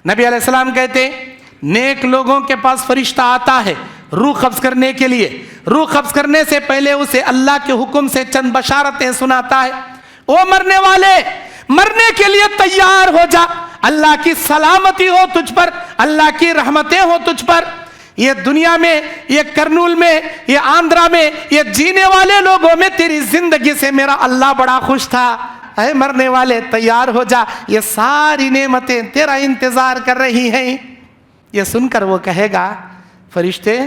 نبی علیہ السلام کہتے نیک لوگوں کے پاس فرشتہ آتا ہے روح قبض کرنے کے لیے. روح قبض کرنے سے پہلے اسے اللہ کے حکم سے چند بشارتیں سناتا ہے. او مرنے والے، مرنے کے لیے تیار ہو جا، اللہ کی سلامتی ہو تجھ پر، اللہ کی رحمتیں ہو تجھ پر. یہ دنیا میں، یہ کرنول میں، یہ آندھرا میں، یہ جینے والے لوگوں میں تیری زندگی سے میرا اللہ بڑا خوش تھا. اے مرنے والے تیار ہو جا، یہ ساری نعمتیں تیرا انتظار کر رہی ہیں. یہ سن کر وہ کہے گا فرشتے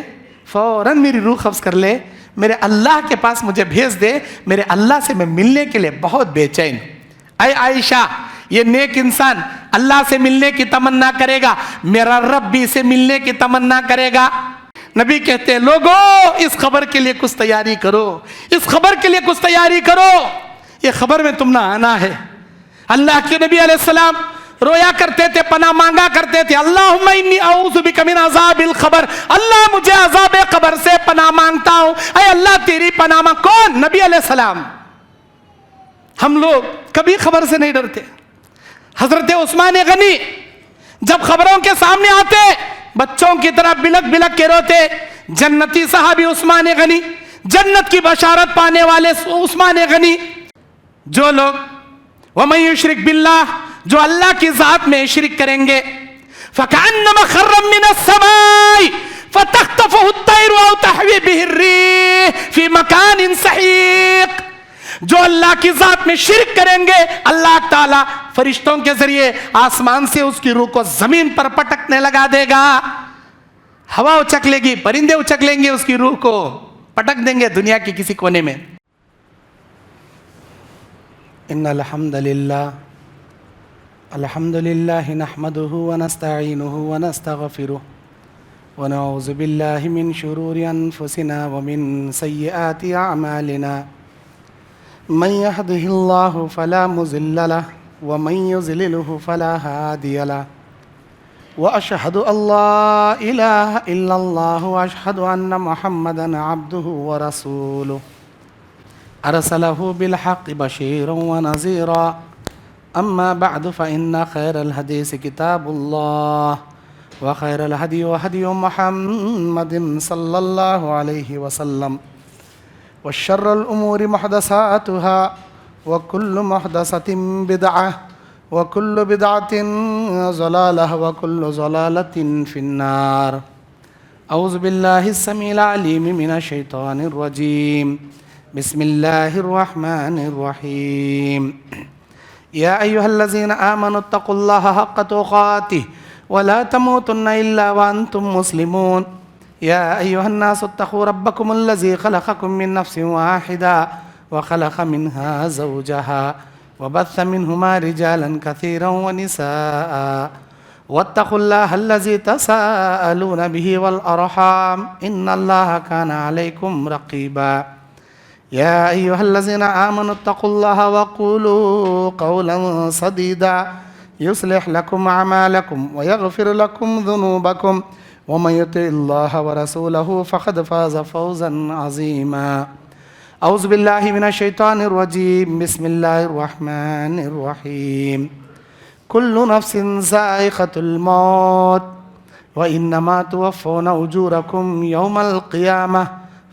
فوراً میری روح قبض کر لے، میرے اللہ کے پاس مجھے بھیج دے، میرے اللہ سے میں ملنے کے لیے بہت بے چین. اے عائشہ، یہ نیک انسان اللہ سے ملنے کی تمنا کرے گا، میرا رب بھی سے ملنے کی تمنا کرے گا. نبی کہتے ہیں لوگو اس خبر کے لیے کچھ تیاری کرو، اس خبر کے لیے کچھ تیاری کرو، یہ خبر میں تم نہ آنا ہے. اللہ کے نبی علیہ السلام رویا کرتے تھے، پناہ مانگا کرتے تھے، اللہم انی اعوذ بک من عذاب القبر، اللہ مجھے عذاب قبر سے پناہ مانگتا ہوں. اے اللہ تیری پناہ مانگ. کون؟ نبی علیہ السلام. ہم لوگ کبھی خبر سے نہیں ڈرتے. حضرت عثمان غنی جب خبروں کے سامنے آتے بچوں کی طرح بلک بلک کے روتے. جنتی صحابی عثمان غنی، جنت کی بشارت پانے والے عثمان غنی. جو لوگ وَمَن يُشْرِكْ بِاللَّهِ، جو اللہ کی ذات میں شرک کریں گے، فَكَأَنَّمَا خَرَّ مِنَ السَّمَاءِ فَتَخْطَفُهُ الطَّيْرُ أَوْ تَهْوِي بِهِ الرِّيحُ فِي مَكَانٍ سَحِيقٍ. جو اللہ کی ذات میں شرک کریں گے، اللہ تعالیٰ فرشتوں کے ذریعے آسمان سے اس کی روح کو زمین پر پٹکنے لگا دے گا. ہوا اچک لے گی، پرندے اچک لیں گے، اس کی روح کو پٹک دیں گے دنیا کی کسی کونے میں. ان الحمد للہ نحمده ونستعینه ونستغفره ونعوذ باللہ من شرور انفسنا ومن سیئات اعمالنا. من يهده الله فلا مضل له ومن يضلله فلا هادي له واشهد ان لا اله الا الله واشهد ان محمدا عبده ورسوله ارسله بالحق بشيرا ونذيرا. اما بعد فان خير الحديث كتاب الله وخير الهدي هدي محمد صلى الله عليه وسلم وشر الأمور محدثاتها وكل محدثة بدعة وكل بدعة ضلالة وكل ضلالة في النار. أعوذ بالله السميع العليم من الشيطان الرجيم. بسم الله الرحمن الرحيم. يا أيها الذين آمنوا اتقوا الله حق تقاته ولا تموتن إلا وأنتم مسلمون. يا أيها الناس اتقوا ربكم الذي خلقكم من نفس واحدة وخلق منها زوجها وبث منهما رجالا كثيرا ونساء واتقوا الله الذي تساءلون به والأرحام إن الله كان عليكم رقيبا. يا أيها الذين آمنوا اتقوا الله وقولوا قولا سديدا يصلح لكم أعمالكم ويغفر لكم ذنوبكم ومن يطع الله ورسوله فقد فاز فوزا عظيما. أعوذ بالله من الشيطان الرجيم. بسم الله الرحمن الرحيم. كل نفس ذائقة الموت وإنما توفون أجوركم يوم القيامة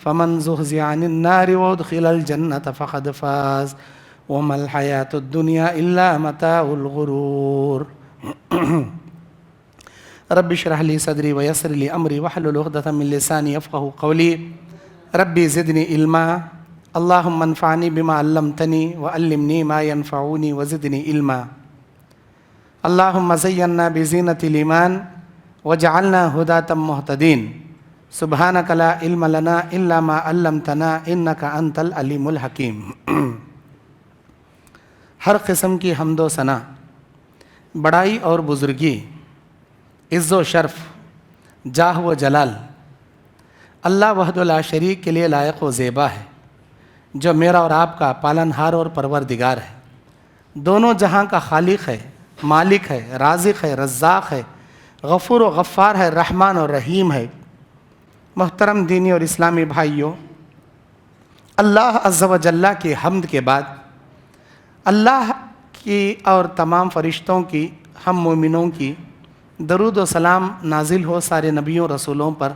فمن زحزح عن النار وأدخل الجنة فقد فاز وما الحياة الدنيا إلا متاع الغرور. رب اشرح لي صدري ويسر لي امری واحلل عقدۃ من لسانی یفقهوا قولی. ربی زدنی علما اللهم انفعنی بما علمتنی وعلمنی ما ينفعني وزدنی علما. اللهم زينا بزینة الایمان وجعلنا هداة مهتدین. سبحانك لا علم لنا الا ما علمتنا انك انت العلیم الحکیم. ہر قسم کی حمد و ثنا، بڑائی اور بزرگی، عز و شرف، جاہ و جلال اللہ وحدہ لا شریک کے لیے لائق و زیبا ہے، جو میرا اور آپ کا پالنہار اور پروردگار ہے، دونوں جہاں کا خالق ہے، مالک ہے، رازق ہے، رزاق ہے، غفور و غفار ہے، رحمان اور رحیم ہے. محترم دینی اور اسلامی بھائیوں، اللہ عز و جل کی حمد کے بعد اللہ کی اور تمام فرشتوں کی، ہم مومنوں کی दरूद व सलाम नाजिल हो सारे नबियों रसूलों पर,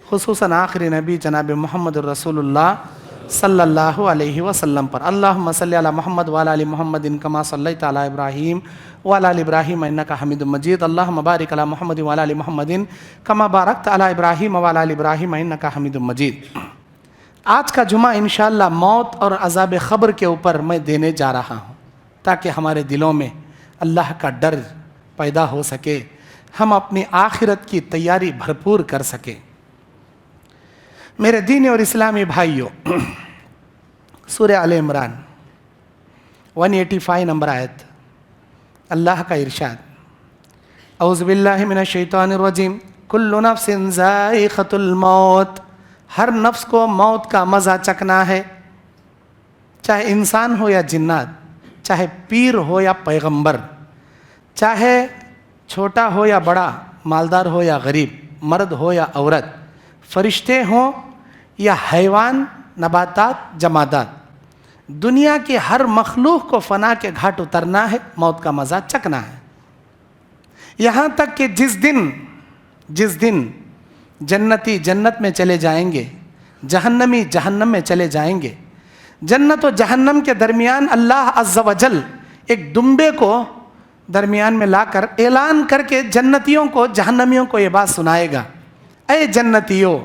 खुसूसन आखिरी नबी जनाब मोहम्मद रसूलुल्लाह सल्लल्लाहु अलैहि वसल्लम पर। अल्लाहुम्मा सल्ली अला मोहम्मद व अला आलि मोहम्मदिन कमा सल्लैता अला इब्राहीम व अला आलि इब्राहीम इन्नका हमीदुम मजीद। अल्लाहुम्मा बारिक अला मोहम्मद व अला आलि मोहम्मदिन कमा बारकता अला इब्राहीम व अला आलि इब्राहीम इन्नका हमीदुम मजीद। आज का जुमा इंशाअल्लाह मौत और अज़ाब ख़ब्र के ऊपर मैं देने जा रहा हूँ, ताकि हमारे दिलों में अल्लाह का डर पैदा हो सके, हम अपनी आखिरत की तैयारी भरपूर कर सकें। मेरे दीनी और इस्लामी भाइयों, सूरह आल इमरान 185 नंबर आयत, अल्लाह का इरशाद, औज़ु बिल्लाहि मिनश शैतानिर रजीम, कुल्लु नफ्सिन ज़ाइक़तुल मौत, हर नफ्स को मौत का मज़ा चखना है, चाहे इंसान हो या जिन्नात, चाहे पीर हो या पैगंबर, चाहे छोटा हो या बड़ा, मालदार हो या गरीब, मर्द हो या औरत, फरिश्ते हों या हैवान, नबातात, जमादात, दुनिया के हर मखलूक को फना के घाट उतरना है, मौत का मज़ा चखना है। यहाँ तक कि जिस दिन जन्नती जन्नत में चले जाएंगे, जहन्नमी जहन्नम में चले जाएंगे, जन्नत और जहन्नम के दरमियान अल्लाह अज़्ज़ा वजल एक दुम्बे को दरमियान में लाकर ऐलान करके जन्नतियों को जहन्नमियों को ये बात सुनाएगा, ऐ जन्नतियों,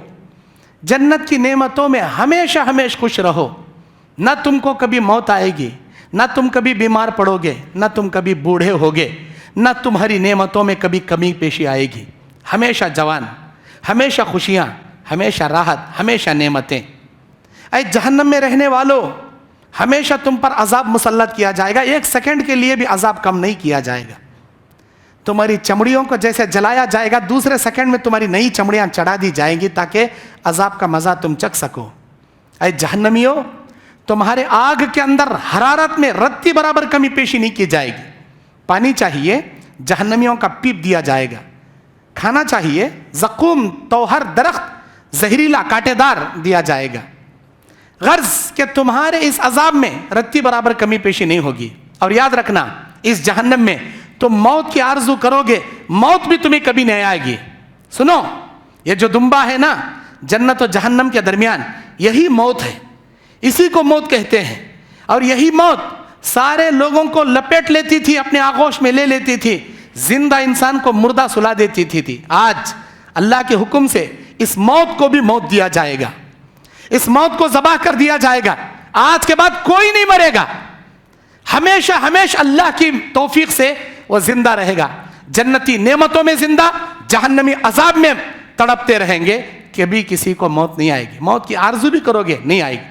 जन्नत की नेमतों में हमेशा हमेशा खुश रहो, न तुमको कभी मौत आएगी, न तुम कभी बीमार पड़ोगे, न तुम कभी बूढ़े होगे, न तुम्हारी नेमतों में कभी कमी पेशी आएगी, हमेशा जवान, हमेशा खुशियाँ, हमेशा राहत, हमेशा नेमतें। ऐ जहन्नम में रहने वालों, हमेशा तुम पर अजाब मुसल्लत किया जाएगा, एक सेकंड के लिए भी अजाब कम नहीं किया जाएगा। तुम्हारी चमड़ियों को जैसे जलाया जाएगा, दूसरे सेकंड में तुम्हारी नई चमड़ियाँ चढ़ा दी जाएंगी ताकि अजाब का मज़ा तुम चख सको। ऐ जहन्नमियों, तुम्हारे आग के अंदर हरारत में रत्ती बराबर कमी पेशी नहीं की जाएगी। पानी चाहिए, जहन्नमियों का पीप दिया जाएगा। खाना चाहिए, ज़क़ूम तौहर दरख्त जहरीला कांटेदार दिया जाएगा। गर्ज कि तुम्हारे इस अजाब में रत्ती बराबर कमी पेशी नहीं होगी। और याद रखना, इस जहन्नम में तुम मौत की आरजू करोगे, मौत भी तुम्हें कभी नहीं आएगी। सुनो, ये जो दुम्बा है ना जन्नत और जहन्नम के दरमियान, यही मौत है, इसी को मौत कहते हैं। और यही मौत सारे लोगों को लपेट लेती थी, अपने आगोश में ले लेती थी, जिंदा इंसान को मुर्दा सुला देती थी। आज अल्लाह के हुक्म से इस मौत को भी मौत दिया जाएगा, इस मौत को ज़बाह कर दिया जाएगा। आज के बाद कोई नहीं मरेगा, हमेशा हमेशा अल्लाह की तौफीक से वो जिंदा रहेगा। जन्नती नेमतों में जिंदा, जहन्नमी अजाब में तड़पते रहेंगे, कभी किसी को मौत नहीं आएगी। मौत की आरजू भी करोगे, नहीं आएगी।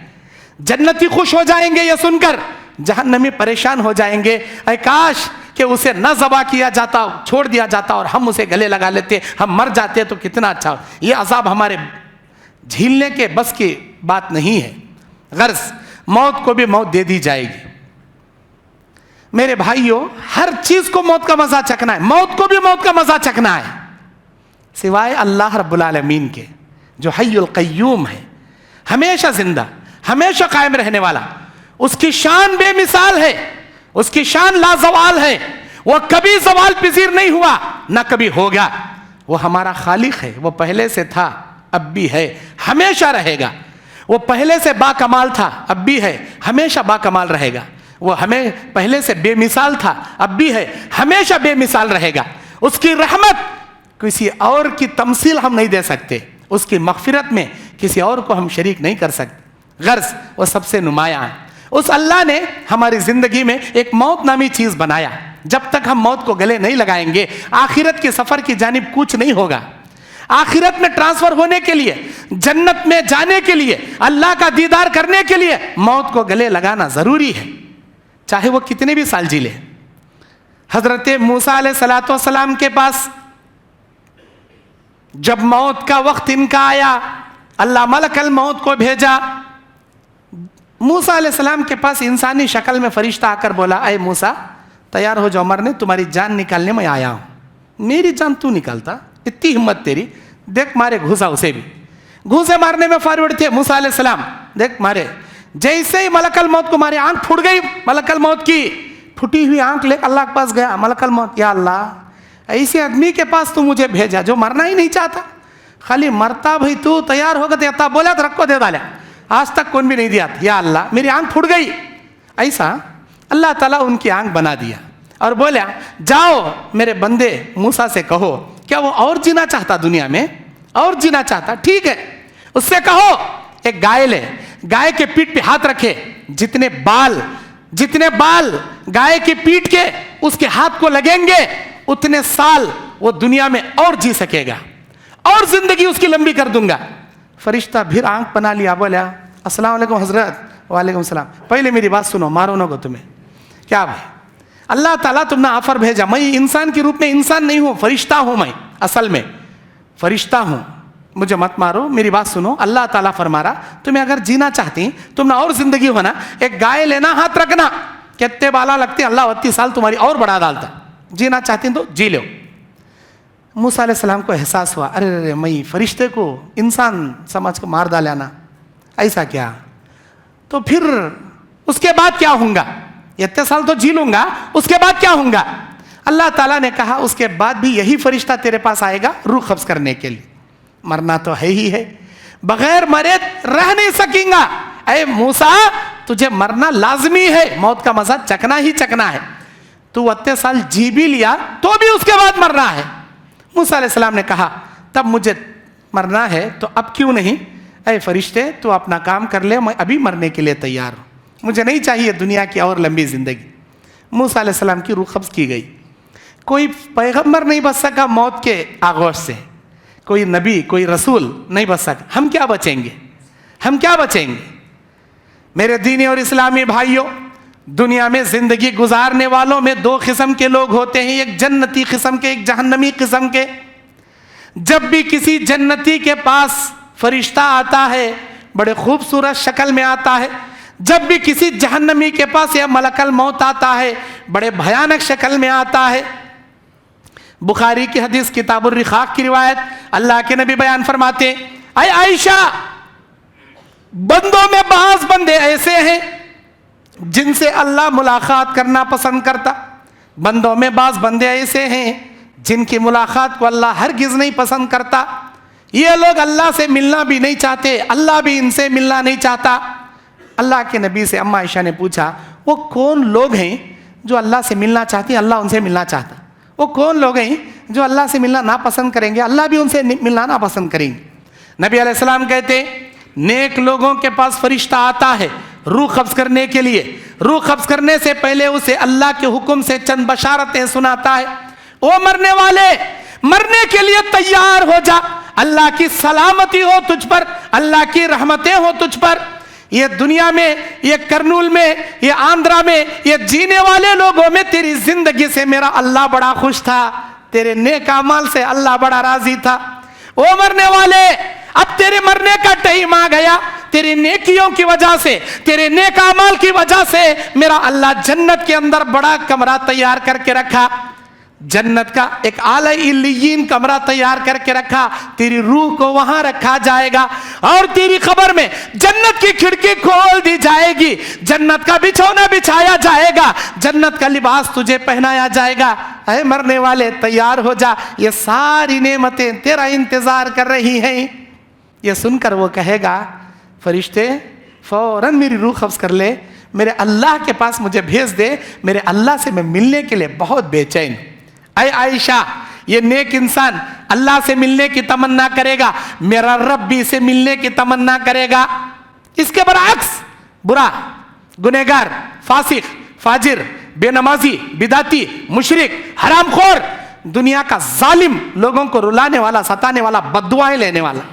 जन्नती खुश हो जाएंगे ये सुनकर, जहन्नमी परेशान हो जाएंगे, ऐ काश कि उसे न ज़बा किया जाता, छोड़ दिया जाता और हम उसे गले लगा लेते, हम मर जाते तो कितना अच्छा हो। ये अजाब हमारे झीलने के बस की बात नहीं है। गर्ज मौत को भी मौत दे दी जाएगी। मेरे भाइयों, हर चीज को मौत का मजा चखना है, मौत को भी मौत का मजा चखना है, सिवाय अल्लाह रब्बुल आलमीन के जो हय्युल क़य्यूम है, हमेशा जिंदा, हमेशा कायम रहने वाला। उसकी शान बेमिसाल है, उसकी शान लाजवाल है, वो कभी जवाल पजीर नहीं हुआ, ना कभी होगा। वो हमारा खालिक है, वो पहले से था, अब भी है, हमेशा रहेगा। वो पहले से बाकमाल था, अब भी है, हमेशा बाकमाल रहेगा। वो हमें पहले से बेमिसाल था, अब भी है, हमेशा बेमिसाल रहेगा। उसकी रहमत किसी और की तमसील हम नहीं दे सकते, उसकी मग़फ़िरत में किसी और को हम शरीक नहीं कर सकते। गर्ज वो सबसे नुमायाँ है। उस अल्लाह ने हमारी ज़िंदगी में एक मौत नामी चीज़ बनाया। जब तक हम मौत को गले नहीं लगाएंगे, आखिरत के सफ़र की जानिब कुछ नहीं होगा। आखिरत में ट्रांसफर होने के लिए, जन्नत में जाने के लिए, अल्लाह का दीदार करने के लिए मौत को गले लगाना ज़रूरी है, चाहे वो कितने भी साल जी ले। हज़रत मूसा अलैहिस्सलाम के पास जब मौत का वक्त इनका आया, अल्लाह मलकल मौत को भेजा। मूसा अलैहिस्सलाम के पास इंसानी शक्ल में फरिश्ता आकर बोला, ऐ मूसा तैयार हो जाओ, मरने तुम्हारी जान निकालने में आया हूँ। मेरी जान तू निकालता, इतनी हिम्मत तेरी, देख मारे घुसा उसे भी। घुसे मारने में फॉरवर्ड थे मूसा अलैहिस्सलाम, देख मारे। जैसे ही मलकल मौत को मारे, आंख फूट गई मलकल मौत की, फूटी हुई आंख लेकर अल्लाह के पास गया। मलकल मौत, या अल्लाह ऐसे आदमी के पास तू मुझे भेजा जो मरना ही नहीं चाहता, खाली मरता भाई तू तैयार होगा देता, बोला तो रखो दे डाला, आज तक कौन भी नहीं दिया। या अल्लाह मेरी आंख फूट गई। ऐसा अल्लाह ताला उनकी आंख बना दिया और बोला जाओ मेरे बंदे मूसा से कहो, क्या वो और जीना चाहता, दुनिया में और जीना चाहता, ठीक है उससे कहो एक गाय ले, गाय के पीठ पे हाथ रखे, जितने बाल गाय की पीठ के उसके हाथ को लगेंगे उतने साल वो दुनिया में और जी सकेगा और जिंदगी उसकी लंबी कर दूंगा। फरिश्ता फिर आंख बना लिया, बोला अस्सलाम वालेकुम हजरत। वालेकुम सलाम, पहले मेरी बात सुनो, मारो ना को तुम्हें। क्या भाई, अल्लाह ताला तुमने ऑफर भेजा, मैं इंसान के रूप में इंसान नहीं हूं, फरिश्ता हूं, मैं असल में फरिश्ता हूं, मुझे मत मारो, मेरी बात सुनो। अल्लाह ताला फरमा रहा तुम्हें अगर जीना चाहती, तुमने और जिंदगी होना, एक गाय लेना, हाथ रखना, कितने बाला लगते अल्लाह 32 साल तुम्हारी और बढ़ा डालता, जीना चाहती तो जी लो। मूसा अलैहि सलाम को एहसास हुआ, अरे अरे मैं फरिश्ते को इंसान समझ को मार डाला ना, ऐसा क्या, तो फिर उसके बाद क्या होगा, इतने साल तो जी लूंगा, उसके बाद क्या होगा। अल्लाह ताला ने कहा उसके बाद भी यही फरिश्ता तेरे पास आएगा रूह कब्ज करने के लिए, मरना तो है ही है, बगैर मरे रह नहीं सकेगा। अरे मूसा तुझे मरना लाजमी है, मौत का मजा चखना ही चखना है, तू इतने साल जी भी लिया तो भी उसके बाद मरना है। मूसा अलैहि सलाम ने कहा तब मुझे मरना है तो अब क्यों नहीं, अरे फरिश्ते तू अपना काम कर ले, मैं अभी मरने के लिए तैयार हूँ, मुझे नहीं चाहिए दुनिया की और लंबी जिंदगी। मूसा अलैहि सलाम की रूह कब्ज की गई। कोई पैगंबर नहीं बच सका मौत के आगोश से, कोई नबी कोई रसूल नहीं बच सका, हम क्या बचेंगे, हम क्या बचेंगे। मेरे दीनी और इस्लामी भाइयों, दुनिया में जिंदगी गुजारने वालों में दो किस्म के लोग होते हैं, एक जन्नती किस्म के, एक जहन्नमी किस्म के। जब भी किसी जन्नती के पास फरिश्ता आता है बड़े खूबसूरत शक्ल में आता है, जब भी किसी जहन्नमी के पास यह मलकल मौत आता है बड़े भयानक शक्ल में आता है। बुखारी की हदीस किताबुर रिकाक की रिवायत, अल्लाह के नबी बयान फरमाते, ऐ आयशा बंदों में बाज बंदे ऐसे हैं जिनसे अल्लाह मुलाकात करना पसंद करता, बंदों में बाज बंदे ऐसे हैं जिनकी मुलाकात को अल्लाह हरगिज नहीं पसंद करता। ये लोग अल्लाह से मिलना भी नहीं चाहते, अल्लाह भी इनसे मिलना नहीं चाहता। अल्लाह के नबी से अम्मा आयशा ने पूछा वो कौन लोग हैं जो अल्लाह से मिलना चाहते हैं, अल्लाह उनसे मिलना चाहता, वो कौन लोग हैं जो अल्लाह से मिलना ना पसंद करेंगे, अल्लाह भी उनसे मिलना ना पसंद करेंगे। नबी अलैहिस्सलाम कहते नेक लोगों के पास फरिश्ता आता है रूह कब्ज करने के लिए, रूह कब्ज करने से पहले उसे अल्लाह के हुक्म से चंद बशारतें सुनाता है। ओ मरने वाले, मरने के लिए तैयार हो जा, अल्लाह की सलामती हो तुझ पर, अल्लाह की रहमतें हो तुझ पर। ये दुनिया में, ये करनूल में, ये आंध्रा में, ये जीने वाले लोगों में तेरी जिंदगी से मेरा अल्लाह बड़ा खुश था, तेरे नेक अमाल से अल्लाह बड़ा राजी था। ओ मरने वाले, अब तेरे मरने का टाइम आ गया, तेरी नेकियों की वजह से, तेरे नेक अमाल की वजह से मेरा अल्लाह जन्नत के अंदर बड़ा कमरा तैयार करके रखा, जन्नत का एक आला इल्लियीन कमरा तैयार करके रखा, तेरी रूह को वहां रखा जाएगा और तेरी खबर में जन्नत की खिड़की खोल दी जाएगी, जन्नत का बिछौना बिछाया जाएगा, जन्नत का लिबास तुझे पहनाया जाएगा। ऐ मरने वाले तैयार हो जा, ये सारी नेमतें तेरा इंतजार कर रही हैं। ये सुनकर वो कहेगा फरिश्ते फौरन मेरी रूह कब्ज कर ले, मेरे अल्लाह के पास मुझे भेज दे, मेरे अल्लाह से मैं मिलने के लिए बहुत बेचैन। ऐ आयशा, ये नेक इंसान अल्लाह से मिलने की तमन्ना करेगा, मेरा रब भी से मिलने की तमन्ना करेगा। इसके बरअक्स बुरा, गुनहगार, फासिक, फाजिर, बेनमाजी, बिदाती, मुशरिक, हरामखोर, दुनिया का जालिम, लोगों को रुलाने वाला, सताने वाला, बद्दुआएं लेने वाला,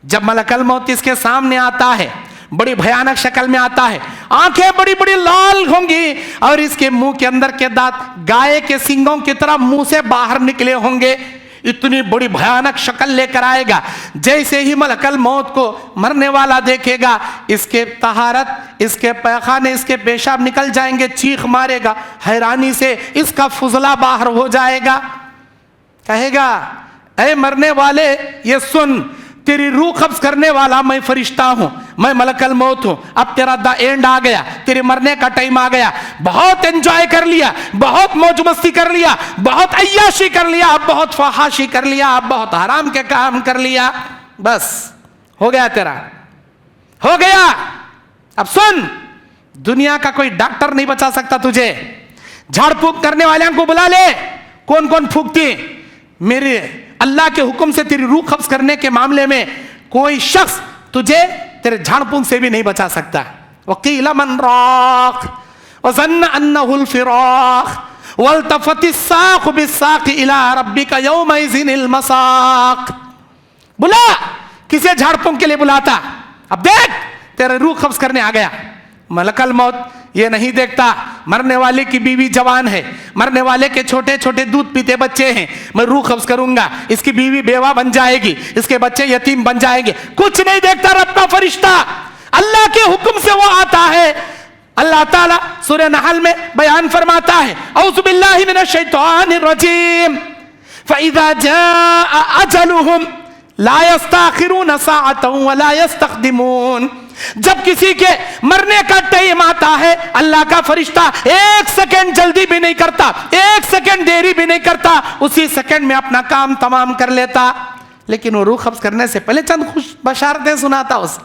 जब मलकल मौत इसके सामने आता है बड़ी भयानक शक्ल में आता है, आंखें बड़ी बड़ी लाल होंगी और इसके मुंह के अंदर के दांत गाय के सींगों की तरह मुंह से बाहर निकले होंगे, इतनी बड़ी भयानक शक्ल लेकर आएगा। जैसे ही मलकल मौत को मरने वाला देखेगा, इसके तहारत, इसके पैखाने, इसके पेशाब निकल जाएंगे, चीख मारेगा, हैरानी से इसका फुजला बाहर हो जाएगा। कहेगा ऐ मरने वाले ये सुन, तेरी रूह कब्ज करने वाला मैं फरिश्ता हूं, मैं मलकल मौत हूं, अब तेरा द एंड आ गया, तेरे मरने का टाइम आ गया, बहुत एंजॉय कर लिया, बहुत मौज मस्ती कर लिया, बहुत अय्याशी कर लिया, अब बहुत फहाशी कर लिया, अब बहुत हराम के काम कर लिया, बस हो गया तेरा, हो गया। अब सुन, दुनिया का कोई डॉक्टर नहीं बचा सकता तुझे। झाड़ फूक करने वाले को बुला ले, कौन कौन फूकती, मेरे अल्लाह के हुक्म से तेरी रूह कब्ज करने के मामले में कोई शख्स तुझे तेरे झाड़ फूक से भी नहीं बचा सकता। वकील मन राख वज़न्न अन्नहुल फिराख वल्तफतिस साक़ बिस्साक़ इला रब्बिका यौमइज़िनिल मसाक़। बुला, किसे झाड़ फूक के लिए बुलाता। अब देख, तेरे रूह कब्ज करने आ गया। मलकल मौत ये नहीं देखता मरने वाले की बीवी जवान है, मरने वाले के छोटे छोटे दूध पीते बच्चे हैं, मैं रूह कब्ज करूंगा, इसकी बीवी बेवा बन जाएगी, इसके बच्चे यतीम बन जाएंगे, कुछ नहीं देखता रब का फरिश्ता। अल्लाह के हुक्म से वो आता है। अल्लाह ताला सूरह नहल में बयान फरमाता है, औज़ु बिल्लाहि मिनश शैतानिर रजीम, फ़इज़ा जाअ अजलुहुम ला यस्तअखिरून साअतन वला यस्तक़दिमून। जब किसी के मरने का टाइम आता है, अल्लाह का फरिश्ता एक सेकंड जल्दी भी नहीं करता, एक सेकंड देरी भी नहीं करता, उसी सेकंड में अपना काम तमाम कर लेता। लेकिन वो रूह कब्ज करने से पहले चंद खुश बशारतें सुनाता, उसे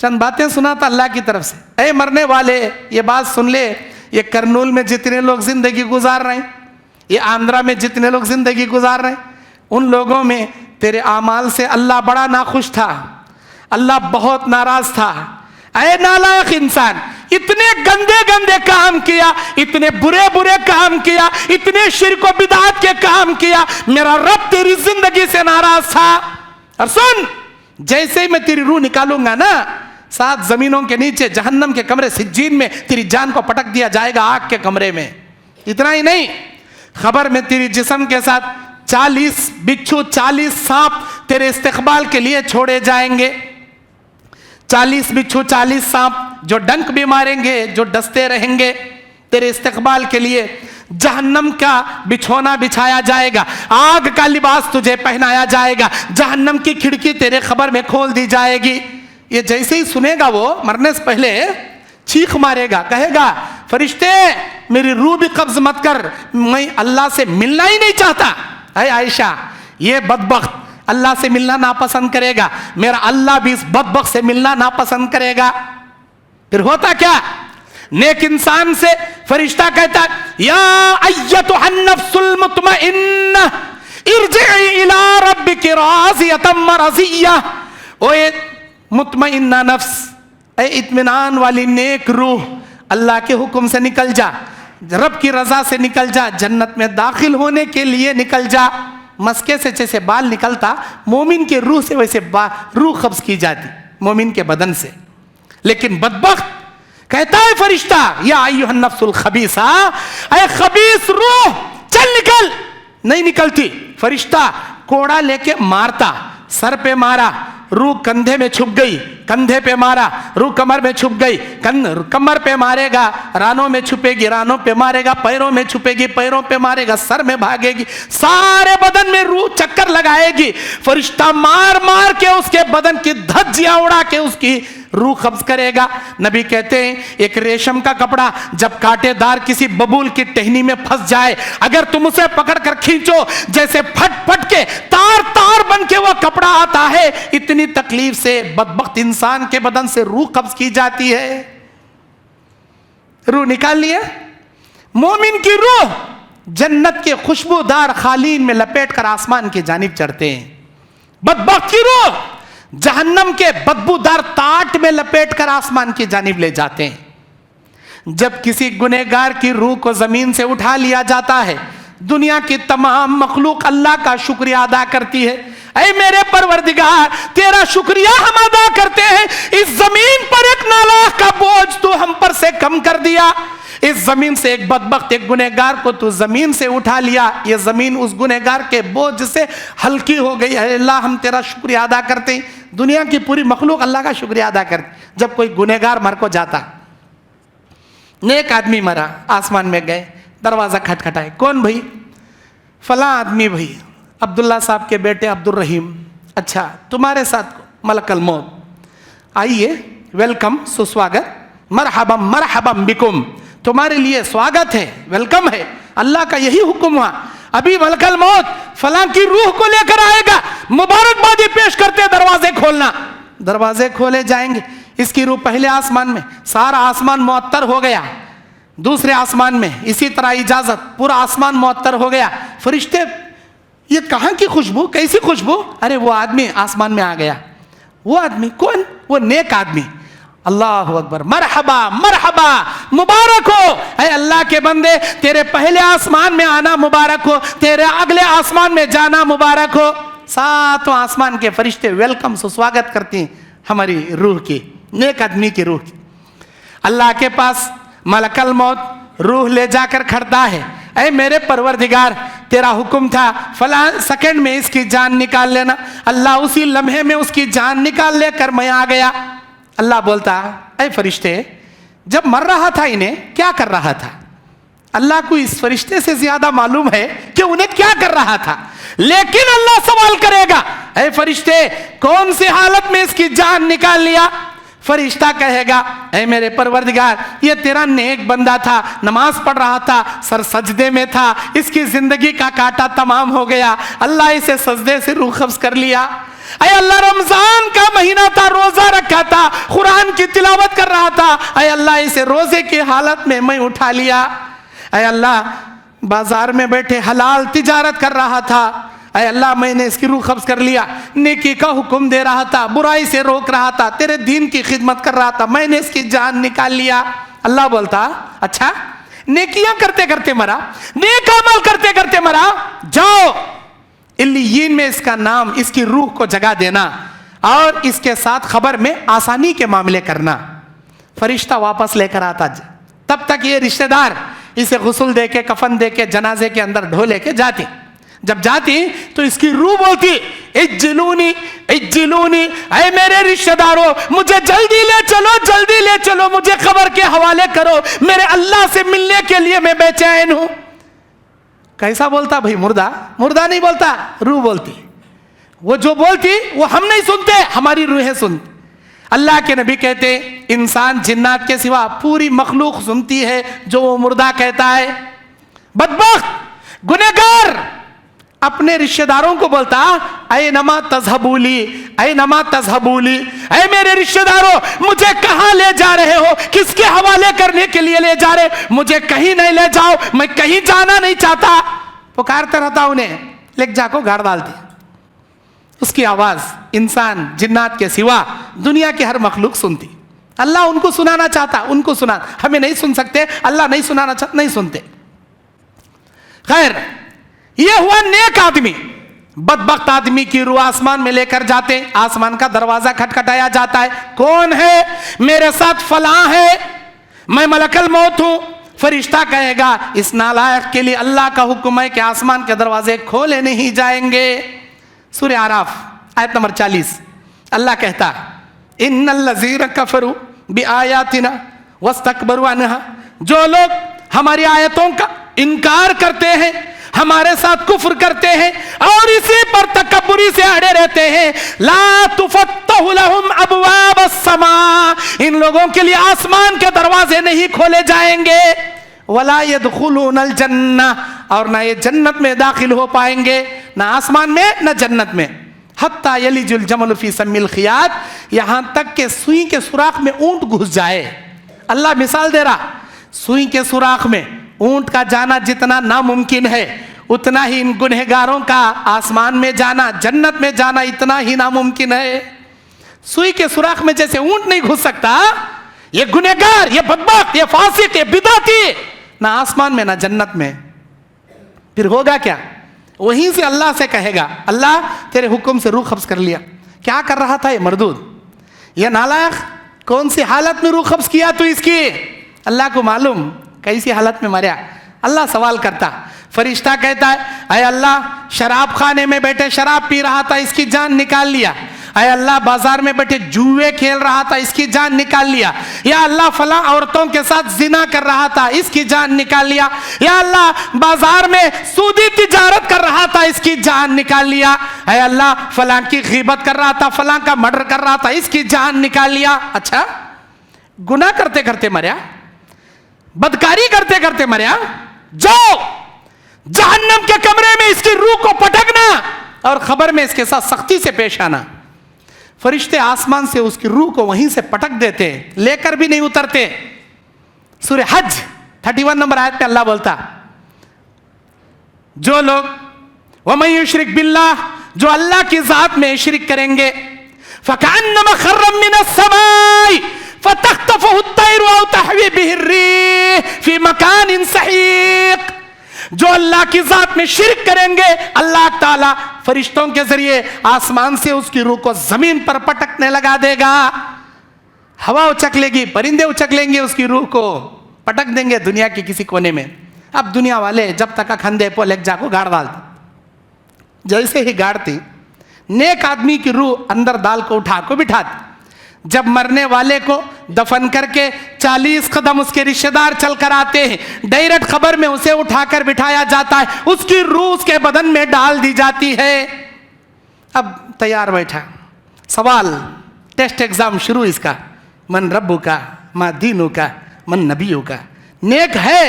चंद बातें सुनाता अल्लाह की तरफ से। ऐ मरने वाले, ये बात सुन ले, ये करनूल में जितने लोग जिंदगी गुजार रहे हैं, ये आंध्रा में जितने लोग जिंदगी गुजार रहे हैं, उन लोगों में तेरे आमाल से अल्लाह बड़ा नाखुश था, अल्लाह बहुत नाराज था। ऐ नालायक इंसान, इतने गंदे गंदे काम किया, इतने बुरे बुरे काम किया, इतने शिर्क व बिदअत के काम किया, मेरा रब तेरी जिंदगी से नाराज था। और सुन, जैसे ही मैं तेरी रूह निकालूंगा ना, 7 जमीनों के नीचे जहन्नम के कमरे सिज्जीन में तेरी जान को पटक दिया जाएगा, आग के कमरे में। इतना ही नहीं, खबर में तेरी जिस्म के साथ 40 बिच्छू, 40 सांप तेरे इस्तेकबाल के लिए छोड़े जाएंगे। 40 बिच्छू, 40 सांप जो डंक भी मारेंगे, जो डसते रहेंगे, तेरे इस्तेकबाल के लिए जहन्नम का बिछोना बिछाया जाएगा, आग का लिबास तुझे पहनाया जाएगा, जहन्नम की खिड़की तेरे खबर में खोल दी जाएगी। ये जैसे ही सुनेगा वो, मरने से पहले चीख मारेगा, कहेगा फरिश्ते मेरी रूह भी कब्ज मत कर, मैं अल्लाह से मिलना ही नहीं चाहता। ऐ आयशा, ये बदबख्त अल्लाह से मिलना नापसंद करेगा, मेरा अल्लाह भी इस बदबख्त से मिलना नापसंद करेगा। फिर होता क्या, नेक इंसान से फरिश्ता कहता, या अय्यतुहन नफ्सुल मुतमइन्ना इरजिई इला रब्बिकी राज़ियतम मरज़िय्या। ओए मुतमइन्ना नफ्स, ए इत्मीनान वाली नेक रूह, अल्लाह के हुक्म से निकल जा, रब की रजा से निकल जा, जन्नत में दाखिल होने के लिए निकल जा। मस्के से जैसे बाल निकलता मोमिन के रूह से, वैसे रूह कब्ज की जाती मोमिन के बदन से। लेकिन बदबख्त कहता है फरिश्ता, या अय्युहन नफ्सुल खबीसा, ऐ खबीस रूह चल निकल, नहीं निकलती। फरिश्ता कोड़ा लेके मारता, सर पे मारा, रूह कंधे में छुप गई, कंधे पे मारा, रूह कमर में छुप गई, कमर पे मारेगा, रानों में छुपेगी, रानों पे मारेगा, पैरों में छुपेगी, पैरों पे मारेगा, सर में भागेगी, सारे बदन में रूह चक्कर लगाएगी। फरिश्ता मार मार के उसके बदन की धज्जियां उड़ा के उसकी रूह कब्ज करेगा। नबी कहते हैं एक रेशम का कपड़ा जब कांटेदार किसी बबूल की टहनी में फंस जाए, अगर तुम उसे पकड़ कर खींचो, जैसे फट फट के तार तार बन के वो कपड़ा आता है, इतनी तकलीफ से बदबख्त इंसान के बदन से रूह कब्ज की जाती है। रूह निकाल लिए, मोमिन की रूह जन्नत के खुशबूदार खालीन में लपेट कर आसमान की जानिब चढ़ते हैं। बदबख्त की रूह जहन्नम के बदबूदार ताट में लपेट कर आसमान की जानिब ले जाते हैं। जब किसी गुनहगार की रूह को जमीन से उठा लिया जाता है, दुनिया की तमाम मखलूक अल्लाह का शुक्रिया अदा करती है। ऐ मेरे परवरदिगार, तेरा शुक्रिया हम अदा करते हैं, इस जमीन पर एक नालायक का बोझ तू हम पर से कम कर दिया। इस जमीन से एक बदबख्त, एक गुनहगार को तू जमीन से उठा लिया, ये जमीन उस गुनहगार के बोझ से हल्की हो गई है। अल्लाह हम तेरा शुक्रिया अदा करते हैं। दुनिया की पूरी मखलूक अल्लाह का शुक्रिया अदा करती। जब कोई गुनहगार मर को जाता, नेक आदमी मरा, आसमान में गए, दरवाजा खटखटाए, कौन भाई? फला आदमी भाई, अब्दुल्ला साहब के बेटे अब्दुल रहीम, अच्छा तुम्हारे साथ मलकल मौत, आइए, वेलकम, सुस्वागत, मरहबम मरहबम बिकुम, तुम्हारे लिए स्वागत है, वेलकम है। अल्लाह का यही हुक्म हुआ, अभी मलकल मौत फलां की रूह को लेकर आएगा, मुबारकबादी पेश करते दरवाजे खोलना। दरवाजे खोले जाएंगे, इसकी रूह पहले आसमान में, सारा आसमान मुअत्तर हो गया, दूसरे आसमान में इसी तरह इजाजत, पूरा आसमान मुअत्तर हो गया। फरिश्ते, ये कहाँ की खुशबू, कैसी खुशबू? अरे वो आदमी आसमान में आ गया। वो आदमी कौन? वो नेक आदमी। अल्लाह अकबर, मरहबा मरहबा, मुबारक हो ऐ अल्लाह के बंदे, तेरे पहले आसमान में आना मुबारक हो, तेरे अगले आसमान में जाना मुबारक हो। सातों आसमान के फरिश्ते वेलकम, सुस्वागत करते हैं हमारी रूह की, नेक आदमी की रूह की। अल्लाह के पास मलकल मौत रूह ले जाकर खड़ता है, ऐ मेरे परवरदिगार, तेरा हुक्म था फला सेकंड में इसकी जान निकाल लेना। अल्लाह उसी लम्हे में उसकी जान निकाल लेकर मैं आ गया। अल्लाह बोलता, ऐ फरिश्ते, जब मर रहा था इन्हें क्या कर रहा था? अल्लाह को इस फरिश्ते से ज्यादा मालूम है कि उन्हें क्या कर रहा था। लेकिन अल्लाह सवाल करेगा, ऐ फरिश्ते, कौन सी हालत में इसकी जान निकाल लिया? फरिश्ता कहेगा, ऐ मेरे परवरदिगार, ये तेरा नेक बंदा था, नमाज पढ़ रहा था, सर सजदे में था, इसकी जिंदगी का कांटा तमाम हो गया, अल्लाह इसे सजदे से रूह कब्ज कर लिया। ऐ अल्लाह, रमजान का महीना था, रोजा रखा था, कुरान की तिलावत कर रहा था, ऐ अल्लाह इसे रोजे की हालत में मैं उठा लिया। ऐ अल्लाह, बाजार में बैठे हलाल तिजारत कर रहा था, ऐ अल्लाह मैंने इसकी रूह कब्ज कर लिया। नेकी का हुक्म दे रहा था, बुराई से रोक रहा था, तेरे दीन की खिदमत कर रहा था, मैंने इसकी जान निकाल लिया। अल्लाह बोलता, अच्छा नेकियां करते करते मरा, नेक अमल करते करते मरा, जाओ इल्लियीन में इसका नाम, इसकी रूह को जगह देना और इसके साथ खबर में आसानी के मामले करना। फरिश्ता वापस लेकर आता, तब तक ये रिश्तेदार इसे गुस्ल दे के, कफन दे के, जनाजे के अंदर ढो लेके जाती। जब जाती तो इसकी रूह बोलती, इज्जिलूनी इज्जिलूनी, ऐ मेरे रिश्तेदारों, मुझे जल्दी ले चलो, जल्दी ले चलो, मुझे खबर के हवाले करो, मेरे अल्लाह से मिलने के लिए मैं बेचैन हूं। कैसा बोलता भाई? मुर्दा? मुर्दा नहीं बोलता, रूह बोलती। वो जो बोलती वो हम नहीं सुनते, हमारी रूहें सुनती। अल्लाह के नबी कहते, इंसान जिन्नात के सिवा पूरी मखलूक सुनती है जो वो मुर्दा कहता है। बदबख्त, गुनहगार अपने रिश्तेदारों को बोलता, ऐ नमा तज़हबूली, ऐ नमा तज़हबूली, ऐ मेरे रिश्तेदारों, मुझे कहाँ ले जा रहे हो, किसके हवाले करने के लिए ले जा रहे? मुझे कहीं नहीं ले जाओ, मैं कहीं जाना नहीं चाहता। पुकारते रहता उन्हें, लेक जाको गाड़ डालती। उसकी आवाज इंसान जिन्नात के सिवा दुनिया की हर मखलूक सुनती। अल्लाह उनको सुनाना चाहता, उनको सुना, हमें नहीं सुन सकते, अल्लाह नहीं सुनाना चाहता, नहीं सुनते। खैर, ये हुआ नेक आदमी। बदबख्त आदमी की रूह आसमान में लेकर जाते, आसमान का दरवाजा खटखटाया जाता है, कौन है? मेरे साथ फलां है, मैं मलकल मौत हूं। फरिश्ता कहेगा, इस नालायक के लिए अल्लाह का हुक्म है कि आसमान के दरवाजे खोले नहीं जाएंगे। सूरह आराफ आयत नंबर 40, अल्लाह कहता, इन्नल्लज़ीना कफरू बिआयातिना वस्तकबरू अन्हा, जो लोग हमारी आयतों का इनकार करते हैं, हमारे साथ कुफ्र करते हैं और इसी पर तकब्बुरी से अड़े रहते हैं, ला तुफत्तहु लहुम अबवाबस्समा, इन लोगों के लिए आसमान के दरवाजे नहीं खोले जाएंगे। वला यदखुलूनल जन्ना, और ना ये जन्नत में दाखिल हो पाएंगे, ना आसमान में ना जन्नत में। हत्ता यलिजुल जमल फी सम्मिल खियात, यहां तक के सुई के सुराख में ऊंट घुस जाए। अल्लाह मिसाल दे रहा, सुई के सुराख में ऊंट का जाना जितना नामुमकिन है, उतना ही इन गुनहगारों का आसमान में जाना, जन्नत में जाना इतना ही नामुमकिन है। सुई के सुराख में जैसे ऊंट नहीं घुस सकता, ये गुनहगार, ये बदबख्त, ये फासिक, ये बिदाती, ना आसमान में ना जन्नत में। फिर होगा क्या? वहीं से अल्लाह से कहेगा, अल्लाह तेरे हुक्म से रूह कब्ज कर लिया। क्या कर रहा था ये मरदूद, ये नालायक? कौन सी हालत में रूह कब्ज किया तू इसकी? अल्लाह को मालूम कैसी हालत में मरा। अल्लाह सवाल करता, फरिश्ता कहता है, अय अल्लाह, शराब खाने में बैठे शराब पी रहा था, इसकी जान निकाल लिया। अय अल्लाह, बाजार में बैठे जुए खेल रहा था, इसकी जान निकाल लिया। या अल्लाह, फला औरतों के साथ जिना कर रहा था, इसकी जान निकाल लिया। या अल्लाह, बाजार में सूदी तिजारत कर रहा था, اللہ اس کی جان نکال لیا، اے اللہ فلاں کی غیبت کر رہا تھا، فلاں کا مرڈر کر رہا تھا، اس کی جان نکال لیا۔ اچھا گناہ کرتے کرتے مریا، بدکاری کرتے کرتے مریا، جو جہنم کے کمرے میں اس کی روح کو پٹکنا اور خبر میں اس کے ساتھ سختی سے پیش آنا۔ فرشتے آسمان سے اس کی روح کو وہیں سے پٹک دیتے، لے کر بھی نہیں اترتے۔ سورہ حج 31 نمبر آیت میں اللہ بولتا، جو لوگ وَمَن يُشْرِكْ بِاللَّهِ، جو اللہ کی ذات میں شرک کریں گے، فَكَأَنَّمَا خَرَّ مِنَ السَّمَاءِ فَتَخْطَفُهُ الطَّيْرُ أَوْ تَهْوِي بِهِ الرِّيحُ فِي مَكَانٍ سَحِيقٍ، جو اللہ کی ذات میں شرک کریں گے، اللہ تعالیٰ فرشتوں کے ذریعے آسمان سے اس کی روح کو زمین پر پٹکنے لگا دے گا۔ ہوا اچک لے گی، پرندے اچک لیں گے، اس کی روح کو پٹک دیں گے دنیا کے کسی کونے میں۔ اب دنیا والے جب تک کھندے پو لگ جا کو گاڑ ڈالتے، جیسے ہی گاڑتی نیک آدمی کی روح اندر ڈال کو اٹھا کو بٹھاتی، جب مرنے والے کو دفن کر کے 40 قدم اس کے رشتہ دار چل کر آتے ہیں، ڈائریکٹ خبر میں اسے اٹھا کر بٹھایا جاتا ہے، اس کی روح اس کے بدن میں ڈال دی جاتی ہے۔ اب تیار بیٹھا سوال، ٹیسٹ ایگزام شروع اس کا، من ربو کا، ما دینو کا، من نبیو کا۔ نیک ہے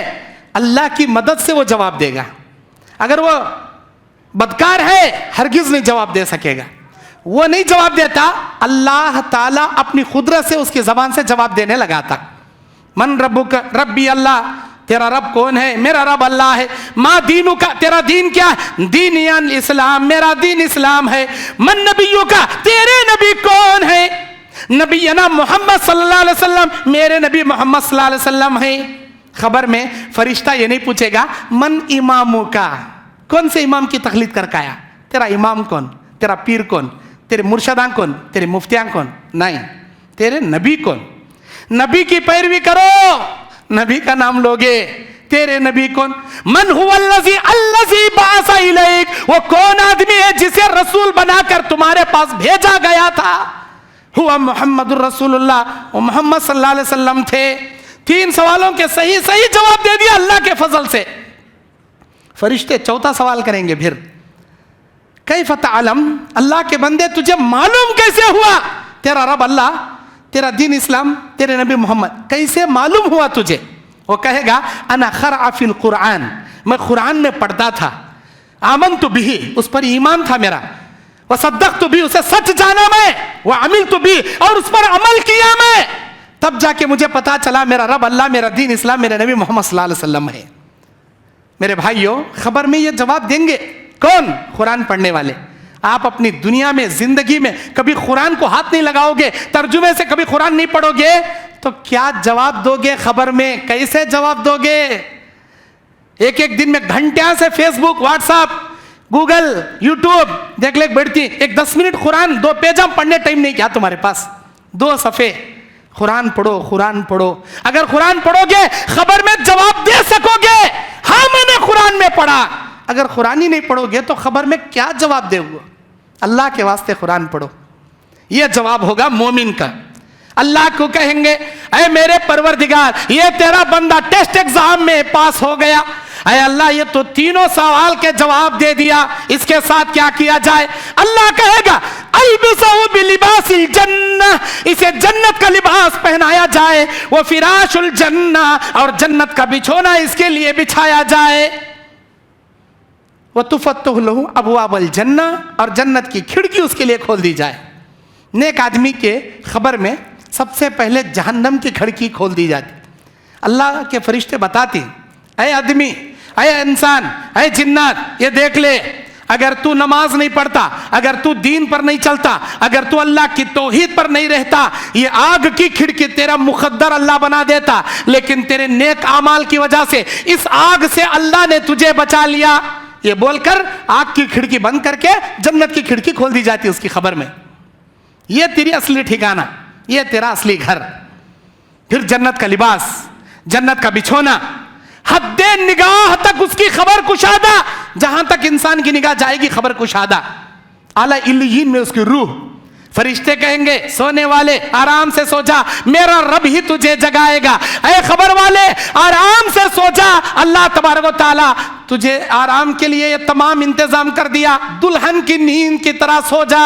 اللہ کی مدد سے وہ جواب دے گا، اگر وہ بدکار ہے ہرگز نہیں جواب دے سکے گا۔ وہ نہیں جواب دیتا، اللہ تعالیٰ اپنی قدرت سے اس کی زبان سے جواب دینے لگاتا۔ من ربک، ربی اللہ، تیرا رب کون ہے؟ میرا رب اللہ ہے۔ ما دینو کا، تیرا دین کیا ہے؟ دین یعنی اسلام، میرا دین اسلام ہے۔ من نبیو کا، تیرے نبی کون ہے؟ نبینا محمد صلی اللہ علیہ وسلم، میرے نبی محمد صلی اللہ علیہ وسلم ہے۔ خبر میں فرشتہ یہ نہیں پوچھے گا من امامو کا، کون سے امام کی تقلید کر کے آیا؟ تیرا امام کون؟ تیرا پیر کون؟ تیرے مرشدان کون؟ تیرے مفتیان کون؟ نہیں، تیرے نبی کون؟ نبی کی پیروی کرو، نبی کا نام لوگے۔ تیرے نبی کون؟ من هو الذی بعث الیک، وہ کون آدمی ہے جسے رسول بنا کر تمہارے پاس بھیجا گیا تھا؟ ہوا محمد الرسول اللہ، وہ محمد صلی اللہ علیہ وسلم تھے۔ 3 سوالوں کے صحیح جواب دے دیا اللہ کے فضل سے۔ فرشتے 4تھا سوال کریں گے، پھر کیف تعلم، اللہ کے بندے تجھے معلوم کیسے ہوا تیرا رب اللہ، تیرا دین اسلام، تیرے نبی محمد کیسے معلوم ہوا تجھے؟ وہ کہے گا انا قرأ فی القرآن، میں قرآن میں پڑھتا تھا، آمنت بہ، اس پر ایمان تھا میرا، وصدقت بہ، اسے سچ جانا میں، وعملت بہ، اور اس پر عمل کیا میں، تب جا کے مجھے پتا چلا میرا رب اللہ، میرا دین اسلام، میرے نبی محمد صلی اللہ علیہ وسلم ہے۔ میرے بھائیوں، خبر میں یہ جواب دیں گے کون؟ قرآن پڑھنے والے۔ آپ اپنی دنیا میں، زندگی میں کبھی قرآن کو ہاتھ نہیں لگاؤ گے، ترجمے سے کبھی قرآن نہیں پڑھو گے، تو کیا جواب دو گے خبر میں؟ کیسے جواب دو گے؟ ایک دن میں گھنٹیاں سے فیس بک، واٹس ایپ، گوگل، یوٹیوب دیکھ لے بیٹھتی، ایک 10 منٹ قرآن 2 پیجہ پڑھنے ٹائم نہیں کیا تمہارے پاس؟ 2 صفحے قرآن پڑھو، قرآن پڑھو۔ اگر قرآن پڑھو گے خبر میں جواب دے سکو گے، ہاں میں نے قرآن میں پڑھا۔ اگر قرآن ہی نہیں پڑھو گے تو خبر میں کیا جواب دے گا؟ اللہ کے واسطے قرآن پڑھو، یہ جواب ہوگا مومن کا۔ اللہ کو کہیں گے اے میرے پروردگار، یہ تیرا بندہ ٹیسٹ ایگزام میں پاس ہو گیا، اے اللہ یہ تو 3 سوال کے جواب دے دیا، اس کے ساتھ کیا کیا جائے؟ اللہ کہے گا البسہ بلباس الجنہ، اسے جنت کا لباس پہنایا جائے، وہ فراش الجنہ، اور جنت کا بچھونا اس کے لیے بچھایا جائے، وَتُفَتَّحُ لَهُ أَبْوَابَ الْجَنَّةِ، اور جنت کی کھڑکی اس کے لیے کھول دی جائے۔ نیک آدمی کے خبر میں سب سے پہلے جہنم کی کھڑکی کھول دی جاتی۔ اللہ کے فرشتے بتاتے اے آدمی، اے انسان، اے جنات، یہ دیکھ لے، اگر تو نماز نہیں پڑھتا، اگر تو دین پر نہیں چلتا، اگر تو اللہ کی توحید پر نہیں رہتا، یہ آگ کی کھڑکی تیرا مقدر اللہ بنا دیتا، لیکن تیرے نیک اعمال کی وجہ سے اس آگ سے اللہ نے تجھے بچا لیا۔ یہ بول کر آگ کی کھڑکی بند کر کے جنت کی کھڑکی کھول دی جاتی اس کی خبر میں۔ یہ تیری اصلی ٹھکانہ، یہ تیرا اصلی گھر، پھر جنت کا لباس، جنت کا بچھونا، حد نگاہ تک اس کی خبر کشادہ، جہاں تک انسان کی نگاہ جائے گی خبر کشادہ۔ اعلیٰ علیین میں اس کی روح، फरिश्ते कहेंगे सोने वाले आराम से सो जा, मेरा रब ही तुझे जगाएगा। ऐ खबर वाले आराम से सो जा, अल्लाह तबारक व तआला तुझे आराम के लिए ये तमाम इंतजाम कर दिया, दुल्हन की नींद की तरह सो जा।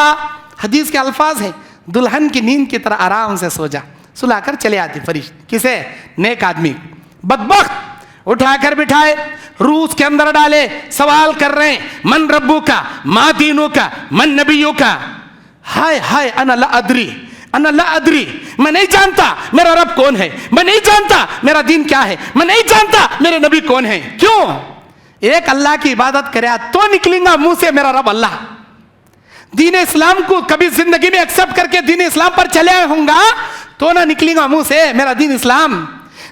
हदीस के अल्फाज हैं, दुल्हन की नींद की तरह आराम से सो जा। सुलाकर चले आते फरिश्ते, किसे? नेक आदमी। बदबख्त उठाकर बिठाए, रूस के अंदर डाले, सवाल कर रहे हैं, मन रब्बू का, मा दीनू का, मन नबियों का। हाय हाय अना ला अदरी, अना ला अदरी, मैं नहीं जानता मेरा रब कौन है, मैं नहीं जानता मेरा दीन क्या है, मैं नहीं जानता मेरे नबी कौन है। क्यों? एक अल्लाह की इबादत करे तो निकलेगा मुंह से मेरा रब अल्लाह। दीन इस्लाम को कभी जिंदगी में एक्सेप्ट करके दीन इस्लाम पर चले होऊंगा तो ना निकलेगा मुंह से मेरा दीन इस्लाम।